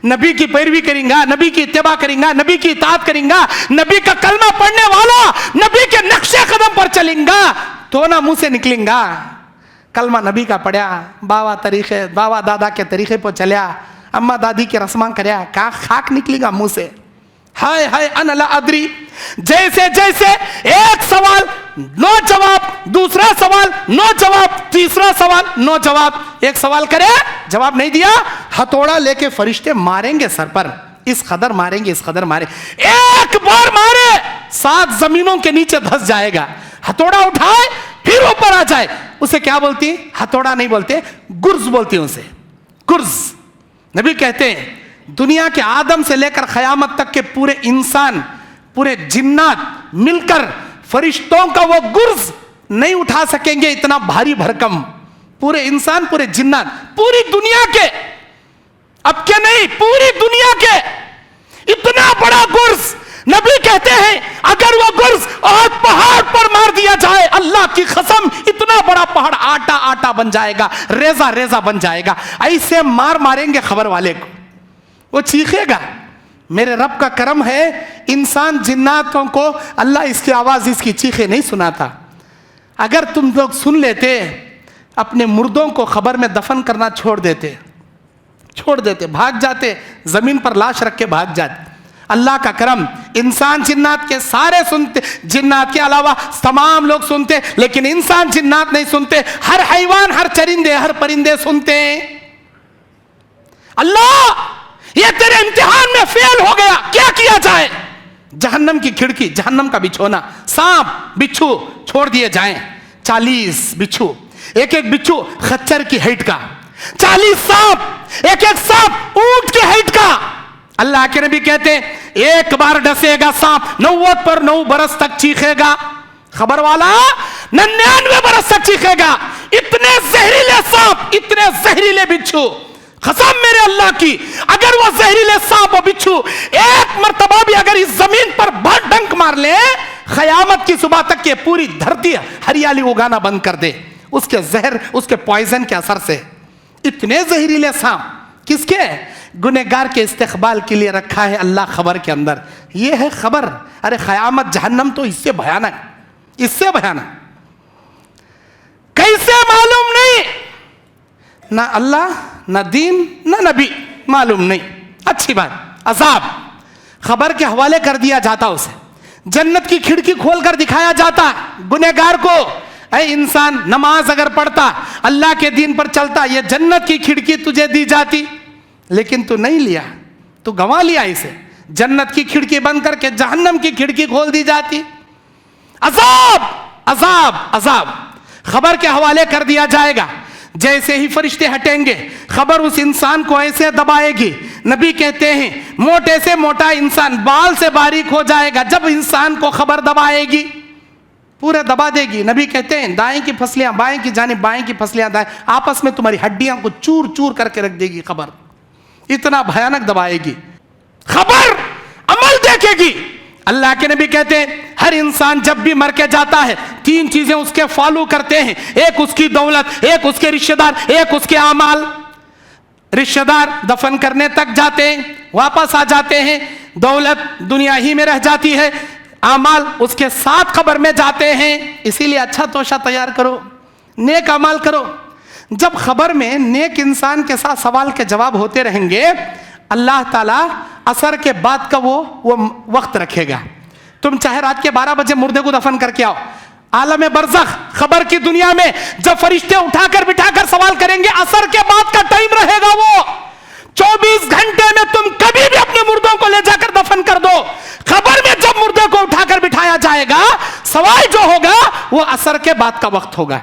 नबी की पैरवी करेंगा, नबी की इत्तेबा करेंगा, नबी की इताअत करेंगा, नबी का कलमा पढ़ने वाला नबी के नक्शे कदम पर चलेगा तो ना मुंह से निकलेगा। कलमा नबी का पढ़ा, बाबा दादा के तरीके पर चलिया, अम्मा दादी के रस्मां करया, का खाक निकलेगा मुंह से। हाय हाय अन ला अदरी। जैसे जैसे एक सवाल नो जवाब, दूसरा सवाल नो जवाब, तीसरा सवाल नो जवाब। एक सवाल करे जवाब नहीं दिया, हथौड़ा लेके फरिश्ते मारेंगे सर पर, इस कदर मारेंगे, इस कदर मारे, एक बार मारे 7 जमीनों के नीचे धंस जाएगा। हथौड़ा उठाए फिर ऊपर आ जाए, उसे क्या बोलती? हथौड़ा नहीं बोलते, गुर्ज बोलती उसे, गुर्ज। नबी कहते हैं दुनिया के आदम से लेकर क़यामत तक के पूरे इंसान, पूरे जिन्नात मिलकर फरिश्तों का वो गुर्ज नहीं उठा सकेंगे, इतना भारी भरकम। पूरे इंसान, पूरे जिन्नात, पूरी दुनिया के, अब के नहीं पूरी दुनिया के इतना बड़ा गुर्ज। नबी कहते हैं अगर वो गुर्ज और पहाड़ पर मार दिया जाए, अल्लाह की कसम इतना बड़ा पहाड़ आटा आटा बन जाएगा, रेजा रेजा बन जाएगा। ऐसे मारेंगे खबर वाले को, वो चीखेगा। मेरे रब का करम है, इंसान जिन्नातों को अल्लाह इसकी आवाज, इसकी चीखें नहीं सुनाता। अगर तुम लोग सुन लेते, अपने मुर्दों को खबर में दफन करना छोड़ देते, भाग जाते, जमीन पर लाश रख के भाग जाते। अल्लाह का करम, इंसान जिन्नात के सारे सुनते, जिन्नात के अलावा तमाम लोग सुनते, लेकिन इंसान जिन्नात नहीं सुनते। हर हैवान, हर चरिंदे, हर परिंदे सुनते। अल्लाह ये तेरे इम्तिहान में फेल हो गया, क्या किया जाए? जहन्नम की खिड़की, जहन्नम का बिछोना, सांप बिच्छू छोड़ दिए जाएं, 40 बिच्छू, एक एक बिच्छू खच्चर की हाइट का, 40 सांप, एक एक सांप ऊंट की हाइट का। अल्लाह के नबी कहते हैं एक बार डसेगा सांप 90 पर 9 बरस तक चीखेगा। खबर वाला 99 बरस तक चीखेगा। इतने जहरीले सांप, इतने जहरीले बिच्छू, कसम मेरे अल्लाह की, अगर वो जहरीले सांप और बिच्छू एक मर्तबा भी अगर इस जमीन पर डंक मार ले, क़यामत की सुबह तक के पूरी धरती हरियाली उगाना बंद कर दे, उसके जहर, उसके पॉइजन के असर से। इतने जहरीले सांप किसके? गुनहगार के इस्तेकबाल के लिए रखा है अल्लाह खबर के अंदर। ये है खबर। अरे क़यामत, जहन्नम तो इससे भयानक, इससे भयानक कैसे मालूम नहीं? ना अल्लाह, ना दीन, ना नबी, मालूम नहीं। अच्छी बात, अजाब खबर के हवाले कर दिया जाता, उसे जन्नत की खिड़की खोलकर दिखाया जाता गुनहगार को। ऐ इंसान, नमाज अगर पढ़ता, अल्लाह के दीन पर चलता, ये जन्नत की खिड़की तुझे दी जाती, लेकिन तू नहीं लिया, तू गंवा लिया इसे। जन्नत की खिड़की बंद करके जहन्नम की खिड़की खोल दी जाती। अजाब अजाब अजाब खबर के हवाले कर दिया जाएगा। जैसे ही फरिश्ते हटेंगे, खबर उस इंसान को ऐसे दबाएगी। नबी कहते हैं मोटे से मोटा इंसान बाल से बारीक हो जाएगा जब इंसान को खबर दबाएगी, पूरे दबा देगी। नबी कहते हैं दाएं की फसलियां बाएं की जानिब, बाएं की फसलियां दाएं, आपस में तुम्हारी हड्डियां को चूर चूर करके रख देगी खबर। इतना भयानक दबाएगी खबर, अमल देखेगी। अल्लाह के नबी कहते हैं हर इंसान जब भी मर के जाता है 3 चीजें उसके फॉलो करते हैं, एक उसकी दौलत, एक उसके रिश्तेदार, एक उसके अमाल। रिश्तेदार दफन करने तक जाते हैं, वापस आ जाते हैं, दौलत दुनिया ही में रह जाती है, अमाल उसके साथ खबर में जाते हैं। इसीलिए अच्छा तोशा तैयार करो, नेक अमाल करो। जब खबर में नेक इंसान के साथ सवाल के जवाब होते रहेंगे, अल्लाह ताला असर के बाद का वो वक्त रखेगा। तुम चाहे रात के 12 बजे मुर्दे को दफन करके आओ, आलम बरज़ख खबर की दुनिया में जब फरिश्ते उठाकर बिठाकर सवाल करेंगे, असर के बाद का टाइम रहेगा वो 24 घंटे में तुम कभी भी अपने मुर्दों को ले जाकर दफन कर दो। खबर में जब मुर्दे को उठाकर बिठाया जाएगा, सवाल जो होगा वो असर के बाद का वक्त होगा।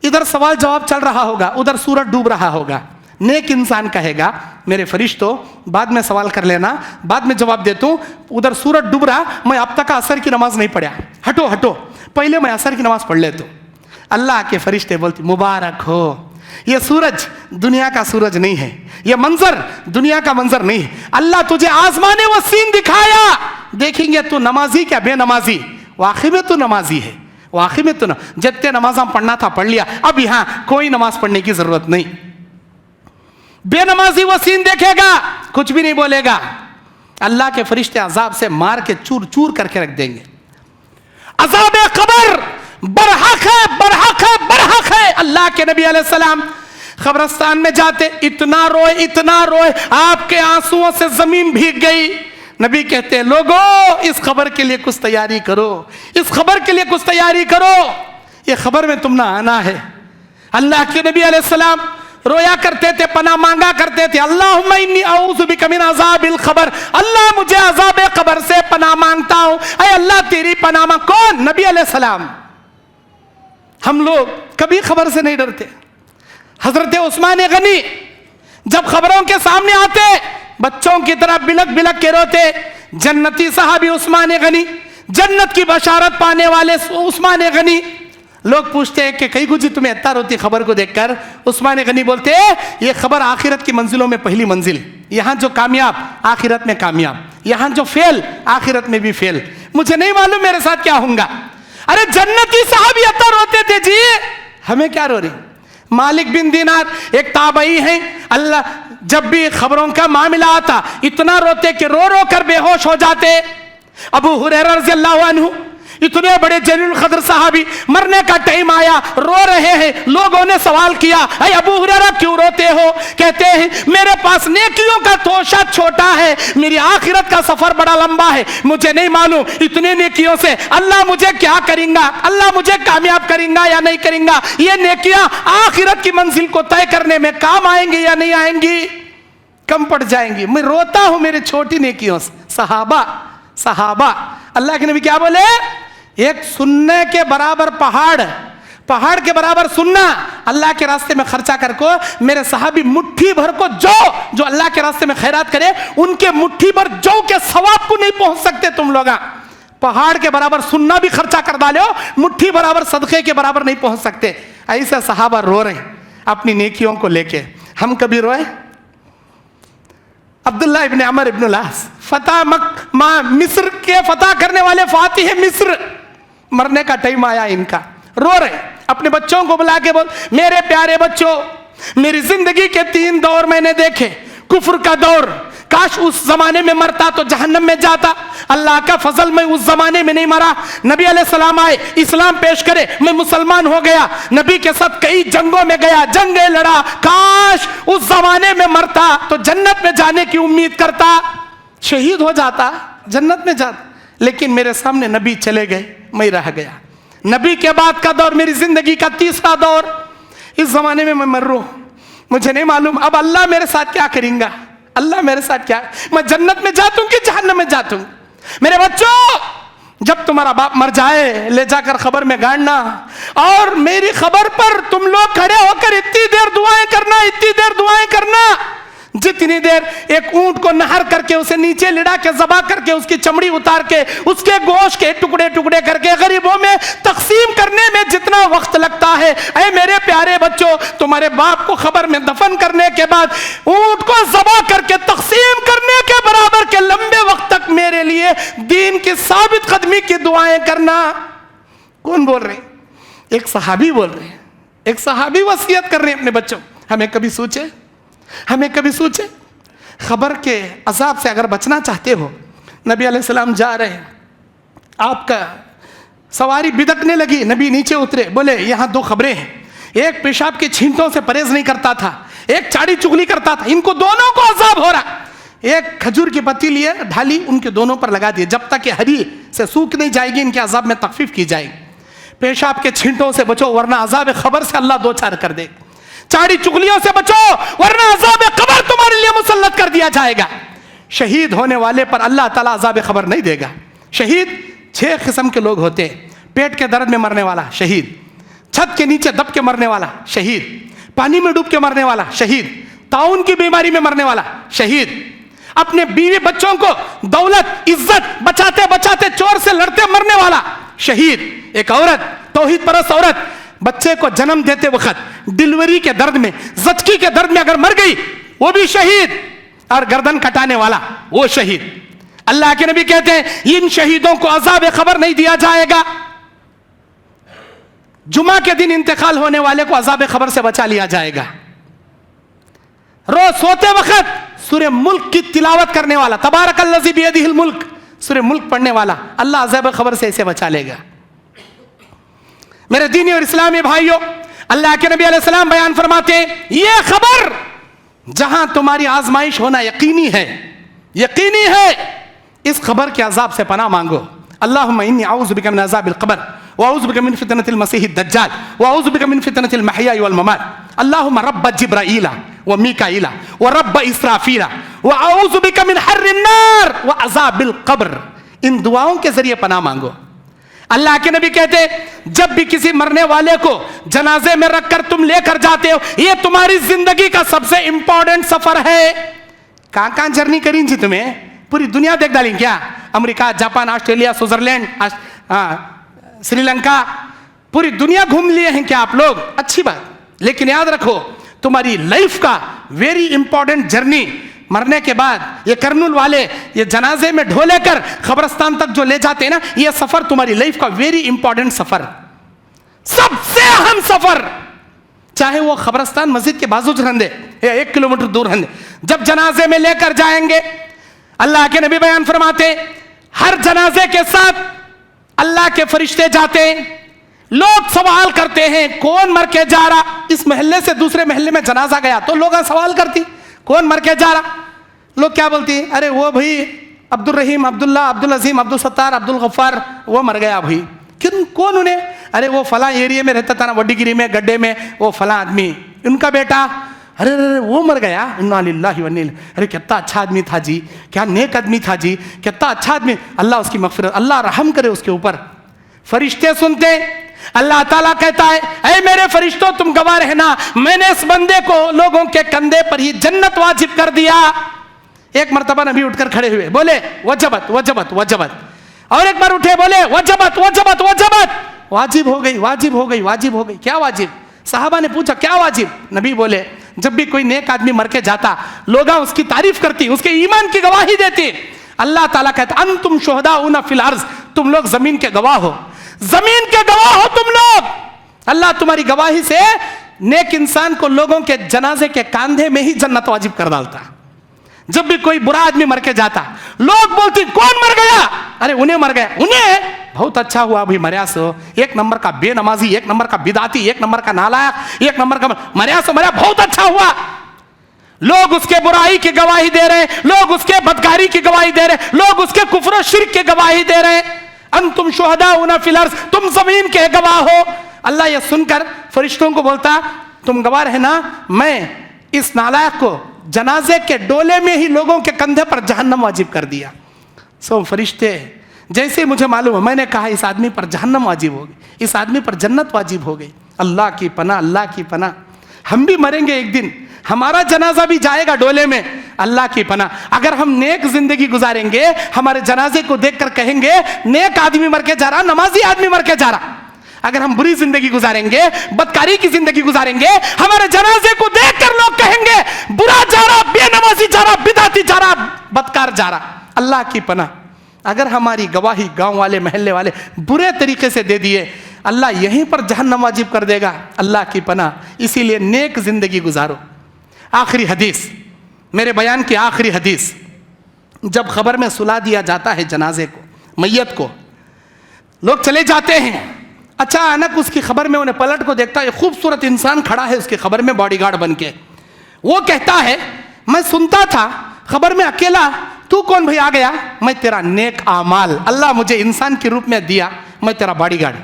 इधर सवाल जवाब चल रहा होगा, उधर सूरज डूब रहा होगा। नेक इंसान कहेगा, मेरे फरिश्तों बाद में सवाल कर लेना, बाद में जवाब देता हूं। उधर सूरज डूब रहा, मैं अब तक असर की नमाज नहीं पढ़ा, हटो हटो, पहले मैं असर की नमाज पढ़ लेता हूं। अल्लाह के फरिश्ते बोलते, मुबारक हो, ये सूरज दुनिया का सूरज नहीं है, ये मंजर दुनिया का मंजर नहीं है। अल्लाह तुझे आसमाने वो सीन दिखाया, देखेंगे तू नमाजी क्या बेनमाजी, वाकई में तू नमाजी है, वाकई में तू जितने नमाज़ पढ़ना था पढ़ लिया, अब यहां कोई नमाज पढ़ने की जरूरत नहीं। बेनमाजी वो सीन देखेगा, कुछ भी नहीं बोलेगा। अल्लाह के फरिश्ते अजाब से मार के चूर चूर करके रख देंगे। अजाब कब्र बरहक है, बरहक है, बरहक है। अल्लाह के नबी अलैहिस्सलाम कब्रिस्तान में जाते, इतना रोए आपके आंसुओं से जमीन भीग गई। नबी कहते हैं, लोगों इस खबर के लिए कुछ तैयारी करो, इस खबर के लिए कुछ तैयारी करो, ये खबर में तुम ना आना है। अल्लाह के नबी अलैहिस्सलाम रोया करते थे, पनाह मांगा करते थे, अल्लाहुम्मा इन्नी अऊज़ु बिका मिन अज़ाबिल क़ब्र, अल्लाह मुझे अज़ाब क़ब्र से पनाह मांगता हूं, ऐ अल्लाह तेरी पनाह मांग। कौन? नबी अलैहिस्सलाम। हम लोग कभी खबर से नहीं डरते। हजरत उस्मान गनी जब खबरों के सामने आते, बच्चों की तरह बिलक बिलक के रोते। जन्नती साहबी उस्मान गनी, जन्नत की बशारत पाने वाले उस्मान गनी। लोग पूछते हैं कि कई गुजी तुम्हें इतना रोती खबर को देखकर? उस्मान गनी बोलते हैं, ये खबर आखिरत की मंजिलों में पहली मंजिल, यहां जो कामयाब आखिरत में कामयाब, यहां जो फेल आखिरत में भी फेल। मुझे नहीं मालूम मेरे साथ क्या होगा। अरे जन्नती साहब इतना रोते थे जी, हमें क्या रो रही? मालिक बिन दीनार एक ताबई है, अल्लाह जब भी खबरों का मामला आता इतना रोते कि रो रो कर बेहोश हो जाते। अबू हुरैरा रज़ियल्लाहु अन्हु इतने बड़े जलील क़द्र सहाबी, मरने का टाइम आया, रो रहे हैं। लोगों ने सवाल किया, अरे अबू हुरैरा क्यों रोते हो? कहते हैं, मेरे पास नेकियों का तोशा छोटा है, मेरी आखिरत का सफर बड़ा लंबा है, मुझे नहीं मालूम इतने नेकियों से अल्लाह मुझे क्या करेगा, अल्लाह मुझे कामयाब करेगा या नहीं करेगा। ये नेकियां आखिरत की मंजिल को तय करने में काम आएंगी या नहीं आएंगी, कम पड़ जाएंगी। मैं रोता हूं मेरे छोटी नेकियों से। सहाबा अल्लाह के नबी क्या बोले? एक सुनने के बराबर पहाड़ के बराबर सुनना, अल्लाह के रास्ते में खर्चा करको। मेरे सहाबी मुट्ठी भर को जो अल्लाह के रास्ते में खैरात करे, उनके मुट्ठी भर जौ के सवाब को नहीं पहुंच सकते तुम लोग। पहाड़ के बराबर सुनना भी खर्चा कर डालो, मुट्ठी बराबर सदके के बराबर नहीं पहुंच सकते। ऐसे सहाबा रो रहे अपनी नेकियों को लेके। हम कभी रोए? अब्दुल्ला इब्न अमर इब्न लास मिस्र के फतह करने वाले फातिह मिस्र, मरने का टाइम आया इनका, रो रहे अपने बच्चों को बुला के बोल, मेरे प्यारे बच्चों, मेरी जिंदगी के 3 दौर मैंने देखे। कुफ्र का दौर, काश उस जमाने में मरता तो जहन्नम में जाता। अल्लाह का फजल में उस जमाने में नहीं मरा। नबी अलैहिस्सलाम आए, इस्लाम पेश करे, मैं मुसलमान हो गया। नबी के साथ कई जंगों में गया, जंगें लड़ा। काश उस जमाने में मरता तो जन्नत में जाने की उम्मीद करता, शहीद हो जाता, जन्नत में जाता। लेकिन मेरे सामने नबी चले गए, मैं रह गया। नबी के बाद का दौर मेरी जिंदगी का 3रा दौर, इस जमाने में मैं मर रहा हूं, मुझे नहीं मालूम अब अल्लाह मेरे साथ क्या करेगा, अल्लाह मेरे साथ क्या, मैं जन्नत में जाता हूं कि जहन्नम में जाता हूं। मेरे बच्चों, जब तुम्हारा बाप मर जाए ले जाकर खबर में गाड़ना, और मेरी खबर पर तुम लोग खड़े होकर इतनी देर दुआएं करना, इतनी देर दुआएं करना, जितनी देर एक ऊंट को नहर करके उसे नीचे लिड़ा के ज़बा करके उसकी चमड़ी उतार के उसके गोश्त के टुकड़े टुकड़े करके गरीबों में तकसीम करने में जितना वक्त लगता है, ऐ मेरे प्यारे बच्चों, तुम्हारे बाप को खबर में दफन करने के बाद ऊंट को ज़बा करके तकसीम करने के बराबर के लंबे वक्त तक मेरे लिए दीन की साबित कदमी की दुआएं करना। कौन बोल रहे? एक सहाबी बोल रहे हैं, एक सहाबी वसीयत कर रहे हैं अपने बच्चों। हमें कभी सोचे खबर के अजाब से अगर बचना चाहते हो, नबी अलैहिस्सलाम जा रहे हैं, आपका सवारी बिदकने लगी, नबी नीचे उतरे, बोले यहाँ 2 खबरें हैं, एक पेशाब की छींटों से परहेज नहीं करता था, एक चाड़ी चुगली करता था, इनको दोनों को अजाब हो रहा। एक खजूर की पत्ती लिए ढाली उनके दोनों पर लगा दिए, जब तक ये हरी से सूख नहीं जाएगी इनके अजाब में तखफीफ की जाएगी। पेशाब के छींटों से बचो वरना अजाब खबर से अल्लाह दो चार कर दे। चाड़ी चुगलियों से बचो वरना अजाब खबर तुम्हारे लिए मुसल्लत कर दिया जाएगा। शहीद होने वाले पर अल्लाह ताला अजाब खबर नहीं देगा। शहीद 6 किस्म के लोग होते हैं। पेट के दर्द में मरने वाला शहीद, छत के नीचे दब के मरने वाला शहीद, पानी में डूब के मरने वाला शहीद, ताउन की बीमारी में मरने वाला शहीद, अपने बीवी बच्चों को दौलत इज्जत बचाते बचाते चोर से लड़ते मरने वाला शहीद। एक औरत, तौहीद परस्त औरत, बच्चे को जन्म देते वक्त डिलीवरी के दर्द में, जचकी के दर्द में अगर मर गई वो भी शहीद। और गर्दन कटाने वाला वो शहीद। अल्लाह के नबी कहते हैं इन शहीदों को अजाब खबर नहीं दिया जाएगा। जुमा के दिन इंतकाल होने वाले को अजाब खबर से बचा लिया जाएगा। रोज सोते वक्त सूरह मुल्क की तिलावत करने वाला, तबारकल्लज़ी बियदिहिल मुल्क, सूरह मुल्क पढ़ने वाला अल्लाह अजाब खबर से इसे बचा लेगा। मेरे दीनी और इस्लामी भाइयों, अल्लाह के नबी अलैहि सलाम बयान फरमाते हैं ये खबर जहां तुम्हारी आजमाइश होना यकीनी है, यकीनी है, इस खबर के अजाब से पनाह मांगो। अल्लाहुम्मा इन्नी अऊज़ु बिका मिन अज़ाबिल क़ब्र व अऊज़ु बिका मिन फितनतिल मसीहिद दज्जाल व अऊज़ु बिका मिन फितनतिल महया वल ममात। अल्लाहुम्मा रब्ब जिब्राईला व मीकाईला व रब्ब इसराफीला व अऊज़ु बिका मिन हर्रिन नार व अज़ाबिल क़ब्र। इन दुआओं के जरिए पनाह मांगो। अल्लाह के नबी कहते जब भी किसी मरने वाले को जनाजे में रखकर तुम लेकर जाते हो, ये तुम्हारी जिंदगी का सबसे इंपॉर्टेंट सफर है। कहां जर्नी करी जी, तुम्हें पूरी दुनिया देख डाली क्या? America, Japan, Australia, Switzerland, Sri Lanka, पूरी दुनिया घूम लिए हैं क्या आप लोग? अच्छी बात, लेकिन याद रखो तुम्हारी लाइफ का वेरी इंपॉर्टेंट जर्नी मरने के बाद ये कर्नूल वाले ये जनाजे में ढोले कर खबरस्तान तक जो ले जाते हैं ना, ये सफर तुम्हारी लाइफ का वेरी इंपॉर्टेंट सफर, सबसे अहम सफर। चाहे वो खबरस्तान मस्जिद के बाजू रहंदे या 1 किलोमीटर दूर रहंदे, जब जनाजे में लेकर जाएंगे अल्लाह के नबी बयान फरमाते हर जनाजे के साथ अल्लाह के फरिश्ते जाते हैं। लोग सवाल करते हैं कौन मर के जा रहा? इस महल्ले से दूसरे महल्ले में जनाजा गया तो लोग सवाल करती कौन मर के जा रहा? लोग क्या बोलती? अरे वो भाई अब्दुल रहीम, अब्दुल्ला, अब्दुल अजीम, अब्दुल सत्तार, अब्दुल गफ्फार वो मर गया भाई। किन कौन उन्हें? अरे वो फला एरिया में रहता था ना, वड्डीगिरी में, गड्ढे में, वो फला आदमी, उनका बेटा। अरे अरे वो मर गया, इन्ना लिल्लाहि व इन्ना इलैहि। अरे कितना अच्छा आदमी था जी, क्या नेक आदमी था जी, कितना अच्छा आदमी, अल्लाह उसकी मगफिरत, अल्लाह रहम करे उसके ऊपर। फरिश्ते सुनते, अल्लाह ताला कहता है ऐ मेरे फरिश्तों तुम गवाह रहना, मैंने इस बंदे को लोगों के कंधे पर ही जन्नत वाजिब कर दिया। एक मर्तबा नबी उठकर खड़े हुए, बोले वजबत वजबत वजबत, और एक बार उठे बोले वजबत वजबत वजबत, वाजिब हो गई, वाजिब हो गई, वाजिब हो गई। क्या वाजिब? साहबा ने पूछा क्या वाजिब? नबी बोले जब भी कोई नेक आदमी मर के जाता लोग उसकी तारीफ करती, उसके ईमान की गवाही देती। अल्लाह ताला कहता अंतुम शुहदाउना फिल अर्ज, तुम लोग जमीन के गवाह हो, जमीन के गवाह हो तुम लोग। अल्लाह तुम्हारी गवाही से नेक इंसान को लोगों के जनाजे के कांधे में ही जन्नत वाजिब कर डालता। जब भी कोई बुरा आदमी मर के जाता लोग बोलते कौन मर गया? अरे उन्हें मर गया, उन्हें बहुत अच्छा हुआ अभी मरिया सो, एक नंबर का बेनमाजी, एक नंबर का बिदाती, एक नंबर का नालायक, एक नंबर का मरिया सो, मरिया बहुत अच्छा हुआ। लोग उसके बुराई की गवाही दे रहे, लोग उसके बदकारी की गवाही दे रहे, लोग उसके कुफ्र शिर्क की गवाही दे रहे। अंतुम शुहदाउना फिल अर्ज़, तुम जमीन के गवाह हो। अल्लाह ये सुनकर फरिश्तों को बोलता तुम गवाह है ना, मैं इस नालायक को जनाजे के डोले में ही लोगों के कंधे पर जहन्नम वाजिब कर दिया। सो फरिश्ते जैसे ही मुझे मालूम है, मैंने कहा इस आदमी पर जहन्नम वाजिब हो गई, इस आदमी पर जन्नत वाजिब हो गई। अल्लाह की पनाह, अल्लाह की पनाह। हम भी मरेंगे एक दिन, हमारा जनाजा भी जाएगा डोले में, अल्लाह की पनाह। अगर हम नेक जिंदगी गुजारेंगे हमारे जनाजे को देखकर कहेंगे नेक आदमी मर के जा रहा, नमाजी आदमी मर के जा रहा। अगर हम बुरी जिंदगी गुजारेंगे, बदकारी की जिंदगी गुजारेंगे, हमारे जनाजे को देखकर लोग कहेंगे बुरा जा रहा, बेनमाजी जा रहा, बिदाती जा रहा, बदकार जा रहा। अल्लाह की पनाह। अगर हमारी गवाही गांव वाले महल्ले वाले बुरे तरीके से दे दिए, अल्लाह यहीं पर जहन्नम वाजिब कर देगा। अल्लाह की पनाह। इसीलिए नेक जिंदगी गुजारो। आखिरी हदीस, मेरे बयान की आखिरी हदीस, जब खबर में सुला दिया जाता है जनाजे को, मैयत को, लोग चले जाते हैं, अचानक उसकी खबर में उन्हें पलट को देखता है, खूबसूरत इंसान खड़ा है उसकी खबर में बॉडीगार्ड बन के। वो कहता है मैं सुनता था खबर में अकेला, तू कौन भाई आ गया? मैं तेरा नेक आमाल, अल्लाह मुझे इंसान के रूप में दिया, मैं तेरा बॉडीगार्ड।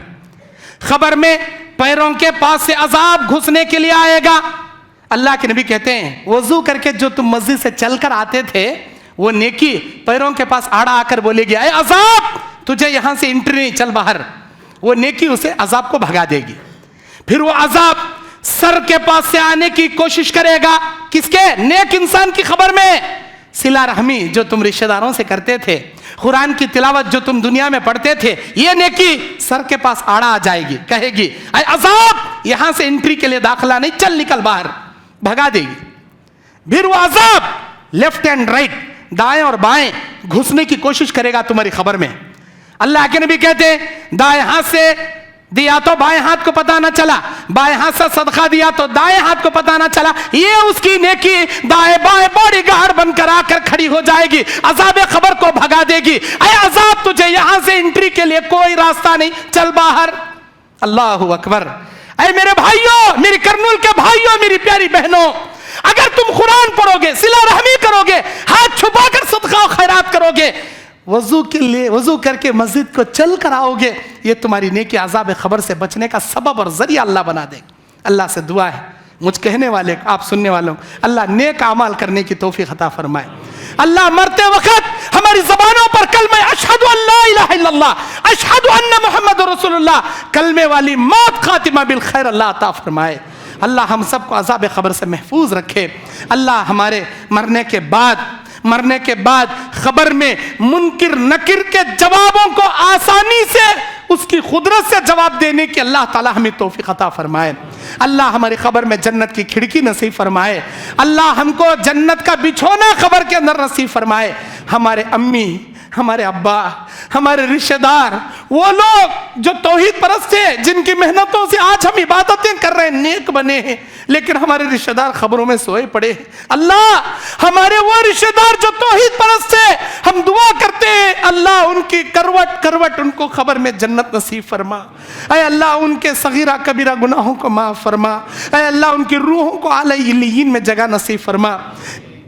खबर में पैरों के पास से अजाब घुसने के लिए आएगा। अल्लाह के नबी कहते हैं वजू करके जो तुम मस्जिद से चलकर आते थे वो नेकी पैरों के पास आड़ा आकर बोलेगी अरे अजाब तुझे यहां से एंट्री नहीं, चल बाहर। वो नेकी उसे अजाब को भगा देगी। फिर वो अजाब सर के पास से आने की कोशिश करेगा, किसके? नेक इंसान की खबर में। सिला रहमी जो तुम रिश्तेदारों से करते थे, कुरान की तिलावत जो तुम दुनिया में पढ़ते थे, ये नेकी सर के पास आड़ा आ जाएगी, कहेगी अरे अजाब यहां से एंट्री के लिए दाखिला नहीं, चल निकल बाहर, भगा देगी। फिर वो अजाब लेफ्ट एंड राइट, दाएं और बाएं घुसने की कोशिश करेगा तुम्हारी खबर में। अल्लाह के नबी कहते हैं दाएं हाथ से दिया तो बाएं हाथ को पता ना चला, बाएं हाथ से सदका दिया तो दाएं हाथ को पता ना चला, ये उसकी नेकी दाएं बाएं बॉडीगार्ड बनकर आकर खड़ी हो जाएगी, अजाब खबर को भगा देगी। अरे अजाब तुझे यहां से एंट्री के लिए कोई रास्ता नहीं, चल बाहर। अल्लाह अकबर। अरे मेरे भाइयों, मेरी करनूल के भाइयों, मेरी प्यारी बहनों, अगर तुम कुरान पढ़ोगे, सिला रहमी करोगे, हाथ छुपाकर सदका और खैरात करोगे, वजू के लिए वजू करके मस्जिद को चल कर आओगे, ये तुम्हारी नेकी अजाब खबर से बचने का सबब और जरिया अल्लाह बना देगा। अल्लाह से दुआ है मुझ कहने वाले आप सुनने वालों, अल्लाह नेक अमाल करने की तौफीक अता फरमाए। अल्लाह मरते वक्त हमारी ज़बानों पर कलमे अशहदु अल्ला इलाहा इल्लल्लाह, अशहदु अन्ना मुहम्मद रसूलुल्लाह, कलमे वाली मौत खातिमा बिल खैर अल्लाह अता फरमाए। अल्लाह हम सबको अजाब खबर से महफूज रखे। अल्लाह हमारे मरने के बाद खबर में मुनकिर नकिर के जवाबों को आसानी से उसकी कुदरत से जवाब देने की अल्लाह ताला हमें तौफीक अता फरमाए। अल्लाह हमारी खबर में जन्नत की खिड़की नसीब फरमाए। अल्लाह हमको जन्नत का बिछोना खबर के अंदर नसीब फरमाए। हमारे अम्मी, हमारे अब्बा, हमारे रिश्तेदार, वो लोग जो तौहीद परस्त थे, जिनकी मेहनतों से आज हम इबादतें कर रहे हैं, नेक बने हैं, लेकिन हमारे रिश्तेदार खबरों में सोए पड़े हैं। अल्लाह हमारे वो रिश्तेदार जो तौहीद परस्त थे, हम दुआ करते हैं अल्लाह उनकी करवट करवट उनको खबर में जन्नत नसीब फरमा। ऐ अल्लाह उनके सगीरा कबीरा गुनाहों को माफ फरमा। ऐ अल्लाह उनकी रूहों को आला इल्लियीन में जगह नसीब फरमा।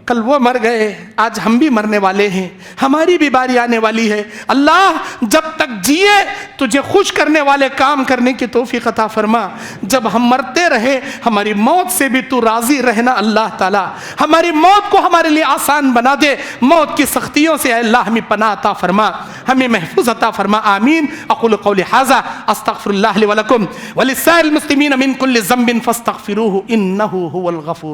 कल वो मर गए, आज हम भी मरने वाले हैं, हमारी भी बारी आने वाली है। अल्लाह जब तक जिए तुझे खुश करने वाले काम करने की तौफीक अता फरमा। जब हम मरते रहे हमारी मौत से भी तू राजी रहना अल्लाह ताला। हमारी मौत को हमारे लिए आसान बना दे, मौत की सख्तियों से अल्लाह हमें पनाह अता फरमा, हमें महफूज अता फरमा। आमीन। अक़ूलु क़ौली हाज़ा अस्तग़फ़िरुल्लाह ली व लकुम व लिस्साइरिल मुस्लिमीन मिन कुल्लि ज़ंबिन फ़स्तग़फ़िरूहु इन्नहु हुवल गफ़ूर।